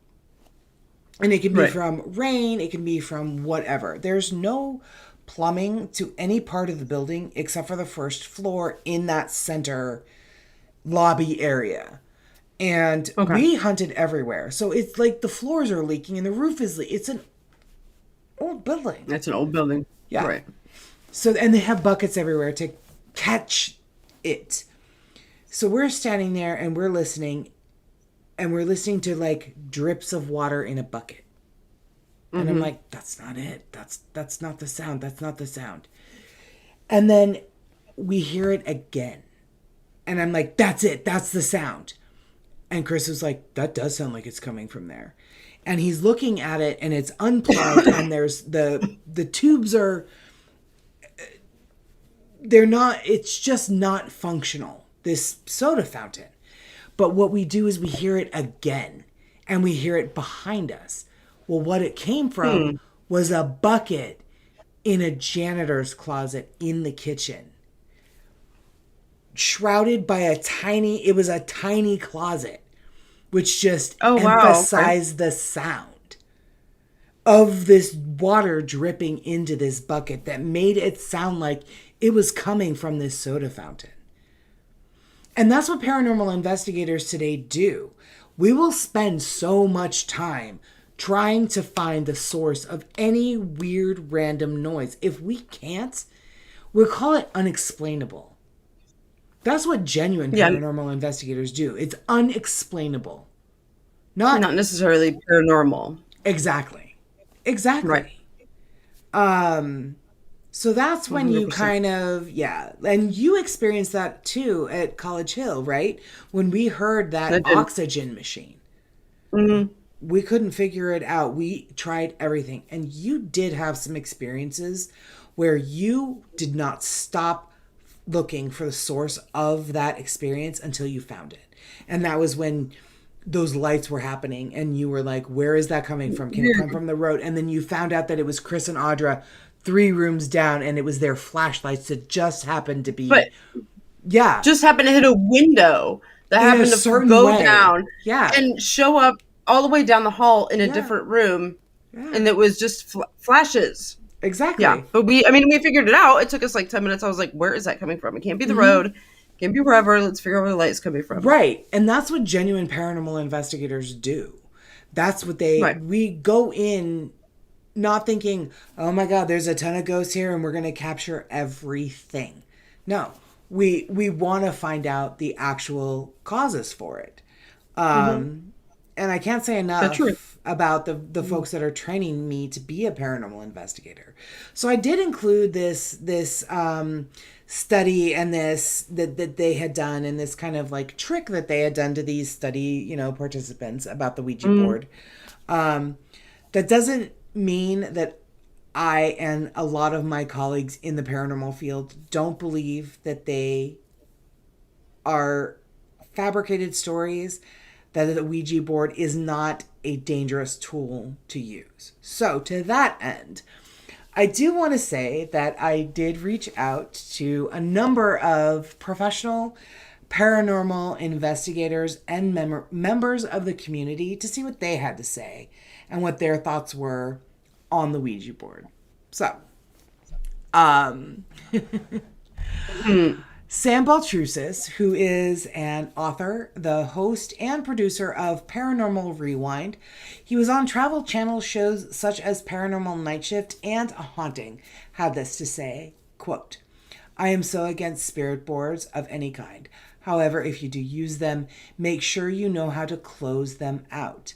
And it can be Right. from rain, it can be from whatever. There's no plumbing to any part of the building except for the first floor in that center lobby area. And Okay. we hunted everywhere. So it's like the floors are leaking and the roof is leaking. It's an old building. That's an old building. Yeah. Right. So, and they have buckets everywhere to catch it. So we're standing there and we're listening to like drips of water in a bucket. And I'm Mm-hmm. like, that's not it. That's not the sound. That's not the sound. And then we hear it again. And I'm like, that's it. That's the sound. And Chris was like, that does sound like it's coming from there. And he's looking at it, and it's unplugged, and there's the tubes are they're not, it's just not functional, this soda fountain. But what we do is we hear it again, and we hear it behind us. Well, what it came from Hmm. was a bucket in a janitor's closet in the kitchen, shrouded by it was a tiny closet, which just Oh wow. Okay. emphasized the sound. of this water dripping into this bucket that made it sound like it was coming from this soda fountain. And that's what paranormal investigators today do. We will spend so much time trying to find the source of any weird random noise. If we can't, we'll call it unexplainable. That's what genuine paranormal investigators do. It's unexplainable. Not necessarily paranormal. Exactly. Right. So that's when 100%. you kind of, and you experienced that too at College Hill, right? When we heard that oxygen machine. Mm-hmm. We couldn't figure it out. We tried everything. And you did have some experiences where you did not stop looking for the source of that experience until you found it. And that was when those lights were happening and you were like, where is that coming from? Can it come from the road? And then you found out that it was Chris and Audra 3 rooms down and it was their flashlights that just happened to be... just happened to hit a window that happened to go down and show up all the way down the hall in a different room. Yeah. And it was just flashes. Exactly. Yeah. But we figured it out. It took us like 10 minutes. I was like, where is that coming from? It can't be the road. It can't be wherever. Let's figure out where the light's coming from. Right. And that's what genuine paranormal investigators do. That's what we go in not thinking, oh my God, there's a ton of ghosts here and we're going to capture everything. No, we want to find out the actual causes for it. And I can't say enough about the folks that are training me to be a paranormal investigator. So I did include this study and this that they had done and this kind of like trick that they had done to these study, participants about the Ouija board. That doesn't mean that I and a lot of my colleagues in the paranormal field don't believe that they are fabricated stories, that the Ouija board is not a dangerous tool to use. So to that end, I do want to say that I did reach out to a number of professional paranormal investigators and members of the community to see what they had to say and what their thoughts were on the Ouija board. So, Sam Baltrusis, who is an author, the host, and producer of Paranormal Rewind. He was on Travel Channel shows such as Paranormal Night Shift and A Haunting, had this to say, quote, I am so against spirit boards of any kind. However, if you do use them, make sure you know how to close them out.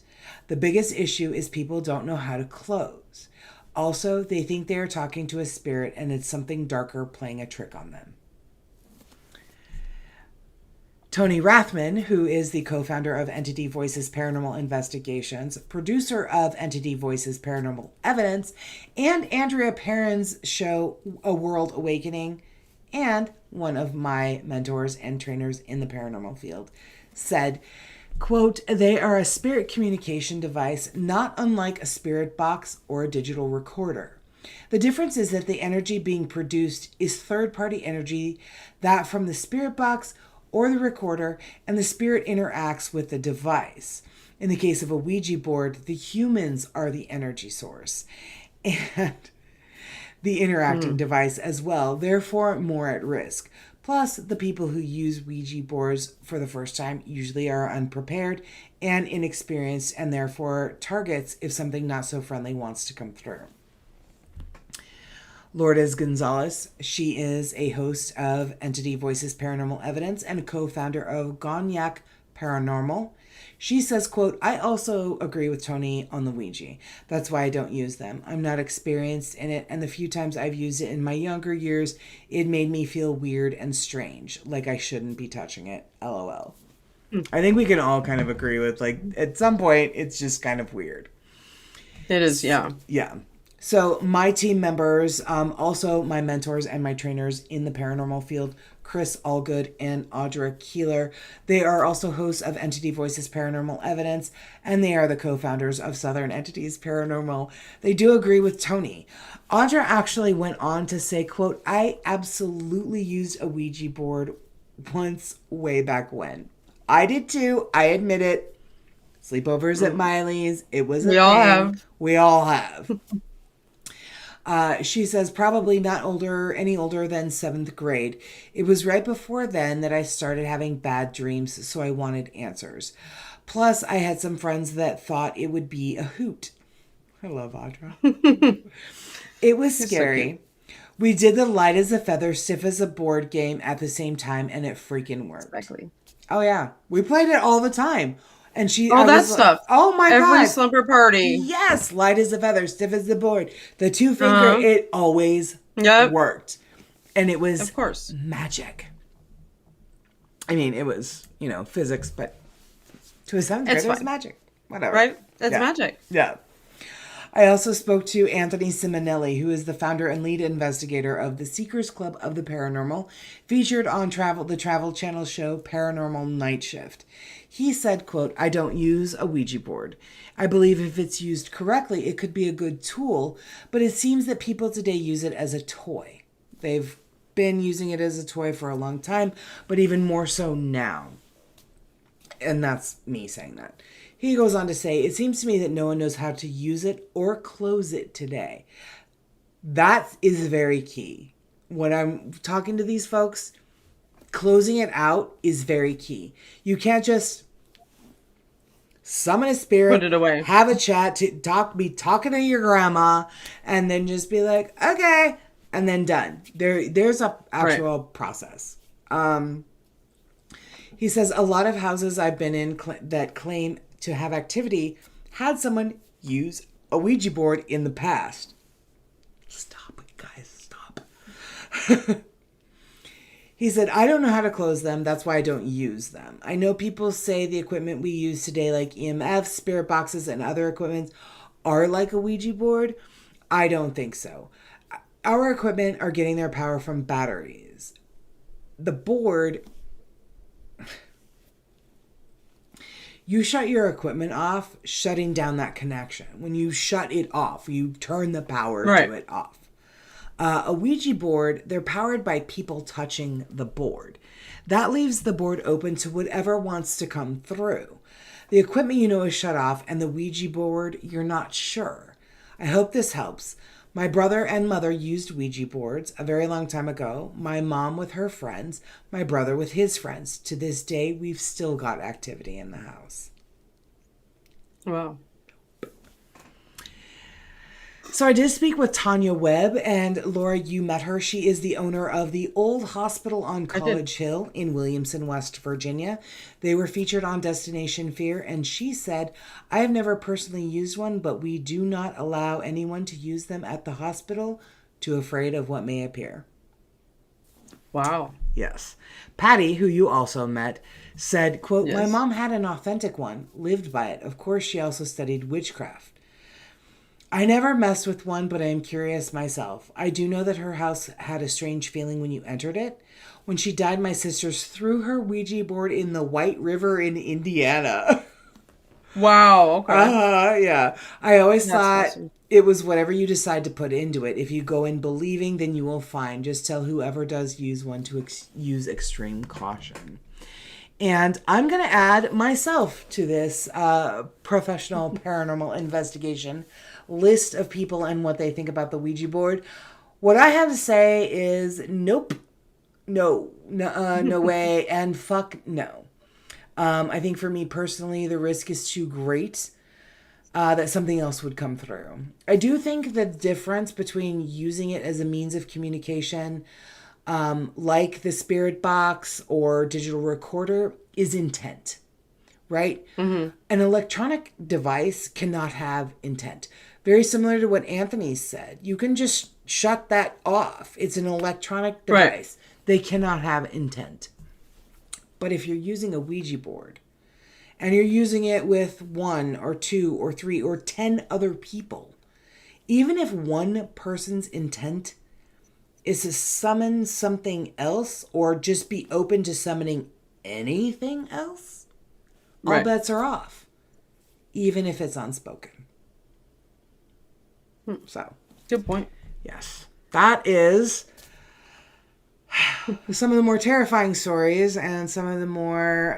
The biggest issue is people don't know how to close. Also, they think they are talking to a spirit and it's something darker playing a trick on them. Tony Rathman, who is the co-founder of Entity Voices Paranormal Investigations, producer of Entity Voices Paranormal Evidence, and Andrea Perrin's show A World Awakening, and one of my mentors and trainers in the paranormal field, said, quote, they are a spirit communication device not unlike a spirit box or a digital recorder. The difference is that the energy being produced is third-party energy that from the spirit box or the recorder, and the spirit interacts with the device. In the case of a Ouija board, the humans are the energy source and the interacting device as well, therefore more at risk. Plus, the people who use Ouija boards for the first time usually are unprepared and inexperienced and therefore targets if something not so friendly wants to come through. Lourdes Gonzalez, she is a host of Entity Voices Paranormal Evidence and a co-founder of Gonyak Paranormal. She says, quote, I also agree with Tony on the Ouija. That's why I don't use them. I'm not experienced in it, and the few times I've used it in my younger years, it made me feel weird and strange, like I shouldn't be touching it. LOL. I think we can all kind of agree with, like, at some point, it's just kind of weird. It is, yeah. Yeah. So my team members, also my mentors and my trainers in the paranormal field, Chris Allgood and Audra Keeler. They are also hosts of Entity Voices Paranormal Evidence, and they are the co-founders of Southern Entities Paranormal. They do agree with Tony. Audra actually went on to say, quote, I absolutely used a Ouija board once way back when. I did too. I admit it. Sleepovers at Miley's. It was a We all thing. have. We all have. She says probably not any older than 7th grade. It was right before then that I started having bad dreams, so I wanted answers. Plus, I had some friends that thought it would be a hoot. I love Audra. It was scary. We did the light as a feather, stiff as a board game at the same time, and it freaking worked. Exactly. Oh, yeah. We played it all the time. And All that stuff. Oh, my God. Every slumber party. Yes. Light as a feather, stiff as the board. The 2-finger, it always worked. And it was of course magic. I mean, it was, physics, but to a 7th grader, it was magic. Whatever. Right? It's magic. Yeah. I also spoke to Anthony Simonelli, who is the founder and lead investigator of the Seekers Club of the Paranormal, featured on the Travel Channel show Paranormal Night Shift. He said, quote, I don't use a Ouija board. I believe if it's used correctly, it could be a good tool, but it seems that people today use it as a toy. They've been using it as a toy for a long time, but even more so now. And that's me saying that. He goes on to say, it seems to me that no one knows how to use it or close it today. That is very key. When I'm talking to these folks, closing it out is very key. You can't just summon a spirit, put it away, have a chat, be talking to your grandma, and then just be like, okay, and then done. There's a actual process. He says a lot of houses I've been in that claim to have activity had someone use a Ouija board in the past. Stop it, guys. Stop. He said, I don't know how to close them. That's why I don't use them. I know people say the equipment we use today, like EMFs, spirit boxes, and other equipment, are like a Ouija board. I don't think so. Our equipment are getting their power from batteries. The board... You shut your equipment off, shutting down that connection. When you shut it off, you turn the power to it off. A Ouija board, they're powered by people touching the board. That leaves the board open to whatever wants to come through. The equipment is shut off, and the Ouija board, you're not sure. I hope this helps. My brother and mother used Ouija boards a very long time ago. My mom with her friends, my brother with his friends. To this day, we've still got activity in the house. Wow. So I did speak with Tanya Webb, and Laura, you met her. She is the owner of the Old Hospital on College Hill in Williamson, West Virginia. They were featured on Destination Fear, and she said, I have never personally used one, but we do not allow anyone to use them at the hospital, too afraid of what may appear. Wow. Yes. Patty, who you also met, said, quote, My mom had an authentic one, lived by it. Of course, she also studied witchcraft. I never messed with one, but I am curious myself. I do know that her house had a strange feeling when you entered it. When she died, my sisters threw her Ouija board in the White River in Indiana. Wow, okay. Yeah. I always thought it was whatever you decide to put into it. If you go in believing, then you will find. Just tell whoever does use one to use extreme caution. And I'm going to add myself to this professional paranormal investigation list of people and what they think about the Ouija board. What I have to say is nope, no way, and fuck no. I think for me personally, the risk is too great that something else would come through. I do think the difference between using it as a means of communication, like the spirit box or digital recorder, is intent, right? Mm-hmm. An electronic device cannot have intent. Very similar to what Anthony said. You can just shut that off. It's an electronic device. Right. They cannot have intent. But if you're using a Ouija board and you're using it with 1 or 2 or 3 or 10 other people, even if one person's intent is to summon something else or just be open to summoning anything else, all bets are off, even if it's unspoken. So, good point. Yes, that is some of the more terrifying stories and some of the more,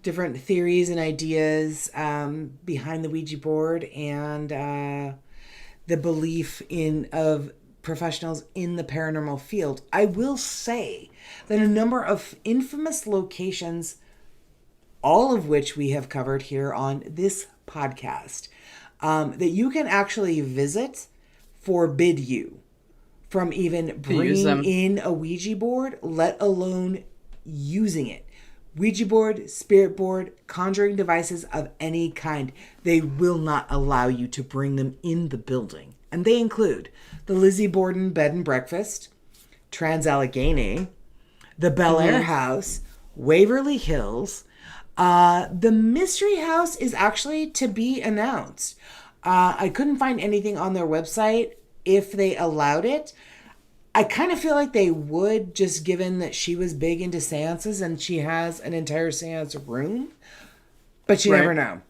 different theories and ideas behind the Ouija board and the belief in of professionals in the paranormal field. I will say that a number of infamous locations, all of which we have covered here on this podcast, that you can actually visit, forbid you from even bringing in a Ouija board, let alone using it. Ouija board, spirit board, conjuring devices of any kind, they will not allow you to bring them in the building. And they include the Lizzie Borden Bed and Breakfast, Trans-Allegheny, the Bel Air House, Waverly Hills. The Mystery House is actually to be announced. I couldn't find anything on their website if they allowed it. I kind of feel like they would, just given that she was big into seances and she has an entire seance room. But you never know.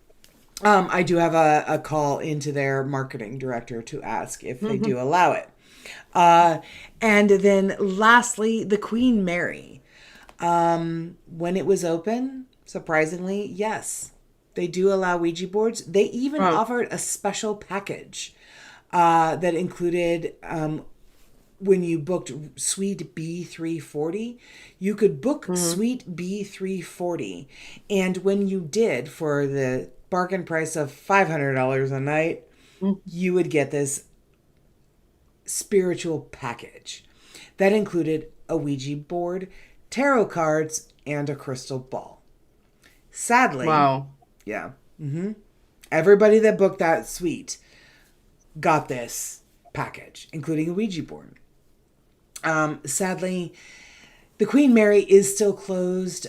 I do have a call into their marketing director to ask if they do allow it. And then lastly, the Queen Mary. When it was open, surprisingly, yes, they do allow Ouija boards. They even offered a special package that included... when you booked Suite B340, you could book Suite B340. And when you did, for the bargain price of $500 a night, you would get this spiritual package that included a Ouija board, tarot cards, and a crystal ball. Sadly, everybody that booked that suite got this package, including a Ouija board. Sadly, the Queen Mary is still closed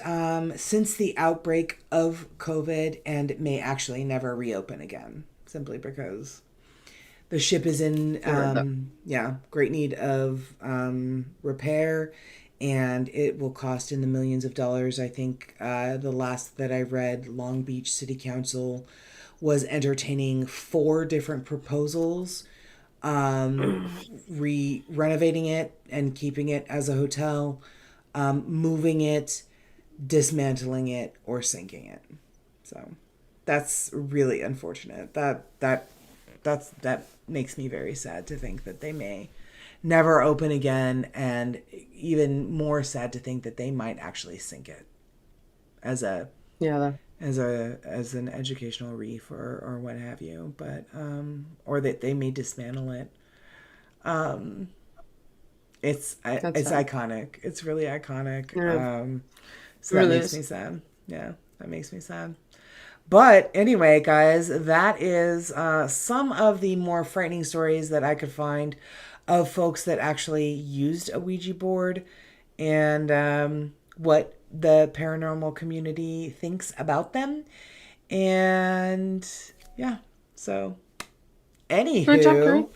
since the outbreak of COVID and may actually never reopen again, simply because the ship is in great need of repair, and it will cost in the millions of dollars. I think the last that I read, Long Beach City Council was entertaining 4 different proposals, renovating it and keeping it as a hotel, moving it, dismantling it, or sinking it. So that's really unfortunate. That makes me very sad to think that they may never open again, and even more sad to think that they might actually sink it as an educational reef or what have you, but or that they may dismantle it. It's iconic. It's really iconic. So that makes me sad. Yeah, that makes me sad. But anyway, guys, that is some of the more frightening stories that I could find of folks that actually used a Ouija board, and what the paranormal community thinks about them. And yeah, so anywho,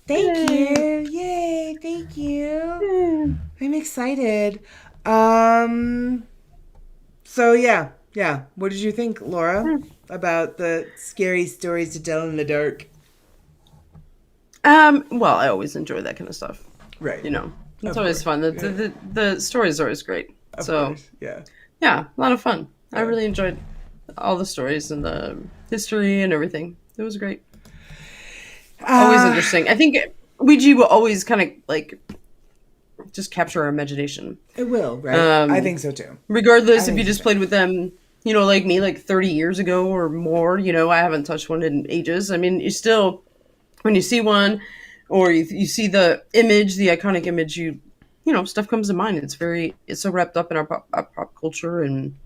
thank you. Yay, thank you. I'm excited. So yeah. What did you think, Laura, about the scary stories to tell in the dark? Well, I always enjoy that kind of stuff. Right. You know, it's always fun. The stories are always great. Of course. Yeah, a lot of fun. Yeah. I really enjoyed all the stories and the history and everything. It was great. Always interesting. I think Ouija will always kind of like just capture our imagination. It will, right? I think so too. Regardless if you just played with them, you know, like me, like 30 years ago or more, you know, I haven't touched one in ages. I mean, you still, when you see one or you see the image, the iconic image, you know, stuff comes to mind. It's so wrapped up in our pop culture, and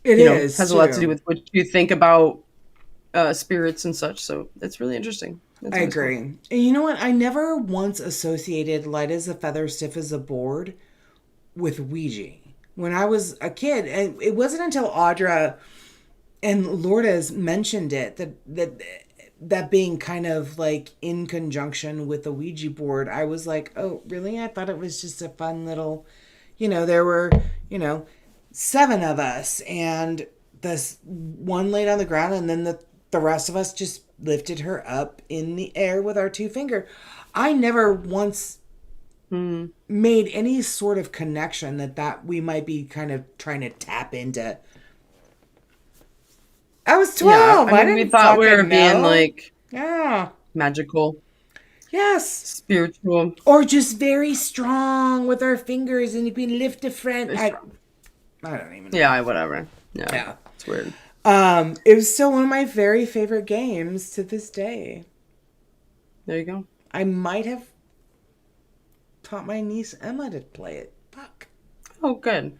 it has a lot to do with what you think about spirits and such. So it's really interesting. I agree. Fun. And you know what? I never once associated light as a feather, stiff as a board with Ouija. When I was a kid, and it wasn't until Audra and Lourdes mentioned it, that being kind of like in conjunction with the Ouija board, I was like, oh, really? I thought it was just a fun little, there were, 7 of us, and this one laid on the ground, and then the rest of us just lifted her up in the air with our 2 finger. I never once made any sort of connection that we might be kind of trying to tap into I was Yeah, 12. I I mean, we didn't thought we were fucking being know. like Yeah. magical, Yes. spiritual. Or just very strong with our fingers and you can lift a friend. It's I wrong. don't even know. Yeah, whatever. Yeah, Yeah. it's weird. It was still one of my very favorite games to this day. There you go. I might have taught my niece Emma to play it. Fuck. Oh, good.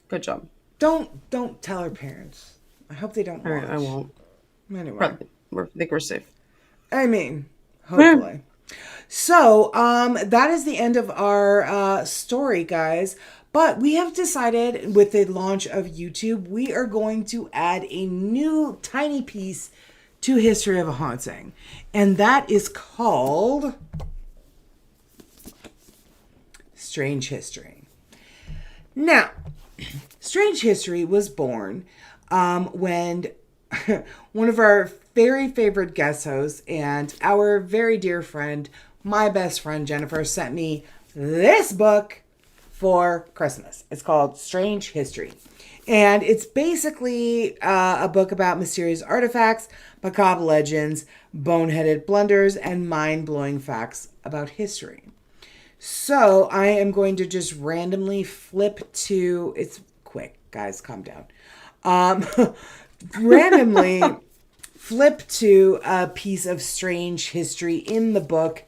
Good job. Don't tell her parents. I hope they don't All watch. right, I won't. Anyway. Probably. I think we're safe. I mean, hopefully. So, that is the end of our story, guys. But we have decided with the launch of YouTube, we are going to add a new tiny piece to History of a Haunting. And that is called Strange History. Now, Strange History was born when one of our very favorite guest hosts and our very dear friend, my best friend Jennifer, sent me this book for Christmas. It's called Strange History. And it's basically a book about mysterious artifacts, macabre legends, boneheaded blunders, and mind-blowing facts about history. So I am going to just randomly flip to, it's quick, guys, calm down. Randomly flip to a piece of strange history in the book,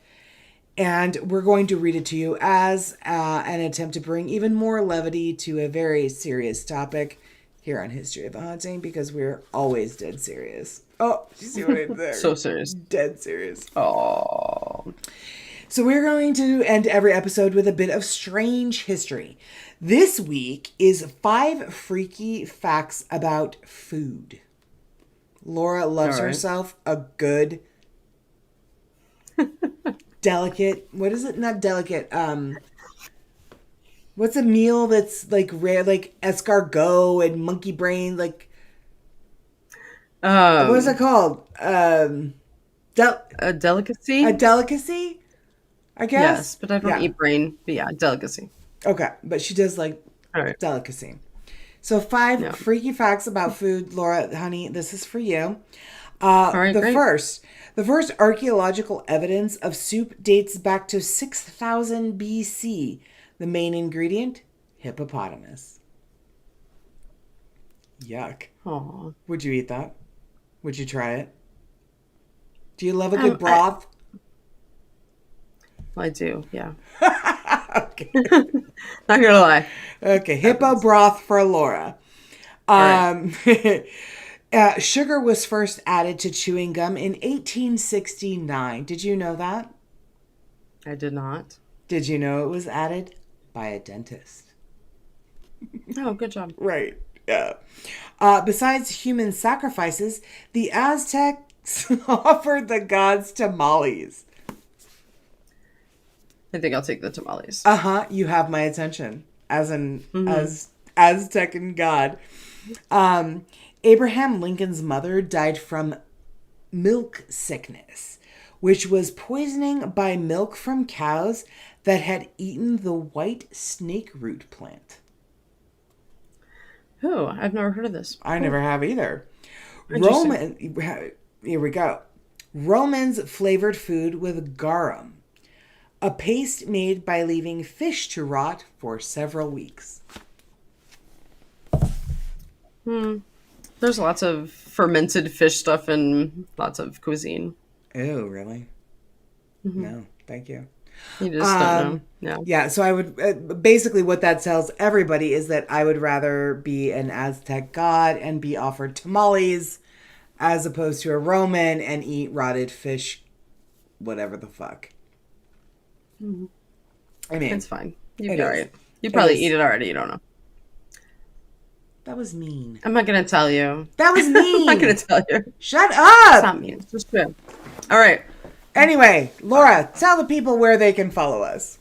and we're going to read it to you as an attempt to bring even more levity to a very serious topic here on History of a Haunting, because we're always dead serious. Oh, you see what I did there? So serious. Dead serious. Oh. So we're going to end every episode with a bit of strange history. This week is 5 freaky facts about food. Laura loves herself a good, delicate, what is it? Not delicate. What's a meal that's like rare, like escargot and monkey brain? Like, what is it called? A delicacy? A delicacy? I guess. Yes, but I don't eat brain. But yeah, delicacy. Okay, but she does like delicacy. So 5 freaky facts about food. Laura, honey, this is for you. The first archaeological evidence of soup dates back to 6000 BC. The main ingredient, hippopotamus. Yuck. Aww. Would you eat that? Would you try it? Do you love a good broth? I do, yeah. Okay. Not gonna lie. Okay, hippo broth for Laura. Sugar was first added to chewing gum in 1869. Did you know that? I did not. Did you know it was added by a dentist? Oh, good job. Right. Yeah. Besides human sacrifices, the Aztecs offered the gods tamales. I think I'll take the tamales. You have my attention as an as Aztecan god. Abraham Lincoln's mother died from milk sickness, which was poisoning by milk from cows that had eaten the white snake root plant. Oh, I've never heard of this. I never have either. Here we go. Romans flavored food with garum, a paste made by leaving fish to rot for several weeks. There's lots of fermented fish stuff in lots of cuisine. Oh, really? No, thank you. You just don't know. Yeah, so I would basically what that tells everybody is that I would rather be an Aztec god and be offered tamales as opposed to a Roman and eat rotted fish, whatever the fuck. I mean, it's fine. You'd be alright. You probably eat it already. You don't know. That was mean. I'm not gonna tell you. That was mean. I'm not gonna tell you. Shut up. It's not mean. It's just true. All right. Anyway, Laura, tell the people where they can follow us.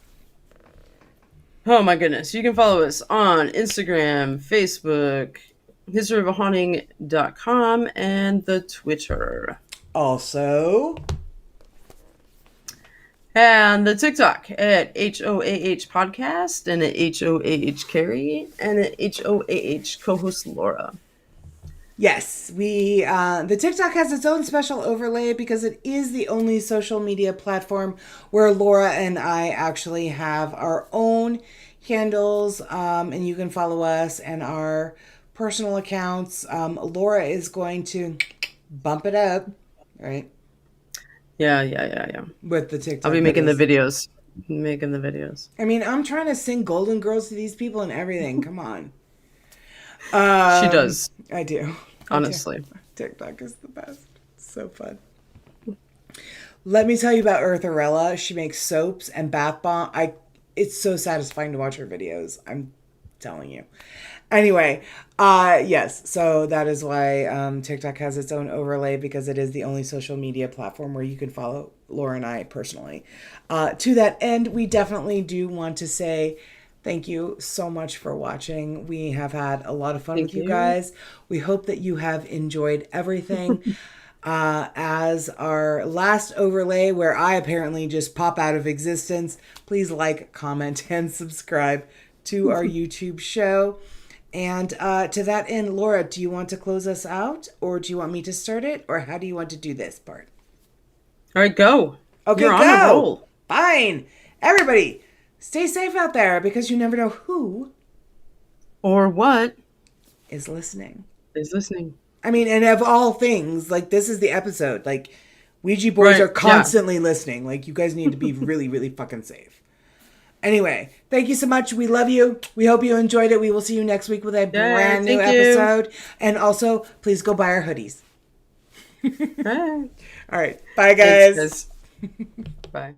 Oh my goodness. You can follow us on Instagram, Facebook, historyofahauntting.com, and the Twitter. Also, and the TikTok at HOAH Podcast, and at HOAH Carrie, and at HOAH co-host Laura. Yes, we the TikTok has its own special overlay because it is the only social media platform where Laura and I actually have our own handles, and you can follow us and our personal accounts. Laura is going to bump it up, right, Yeah. with the I'll TikTok be making the videos. videos. Making the videos. I mean, I'm trying to sing Golden Girls to these people and everything. Come on. She does, I do. I do. honestly. TikTok is the best. It's so fun. Let me tell you about Eartharella. She makes soaps and bath bomb. It's so satisfying to watch her videos. I'm telling you. Anyway, yes. So that is why TikTok has its own overlay because it is the only social media platform where you can follow Laura and I personally. To that end, we definitely do want to say thank you so much for watching. We have had a lot of fun Thank with you you. guys. We hope that you have enjoyed everything. As our last overlay, where I apparently just pop out of existence, please like, comment, and subscribe to our YouTube show. And to that end, Laura, do you want to close us out, or do you want me to start it, or how do you want to do this part? All right, go. Okay, You're on a go. roll. Fine. Everybody, stay safe out there because you never know who Or what is listening. is listening? I mean, and of all things, like this is the episode. Like Ouija boards Right, are yeah. constantly listening. Like you guys need to be really, really fucking safe. Anyway, thank you so much. We love you. We hope you enjoyed it. We will see you next week with a brand new thank you. episode. And also, please go buy our hoodies. All right. All right. Bye, Thanks, guys. guys. Bye.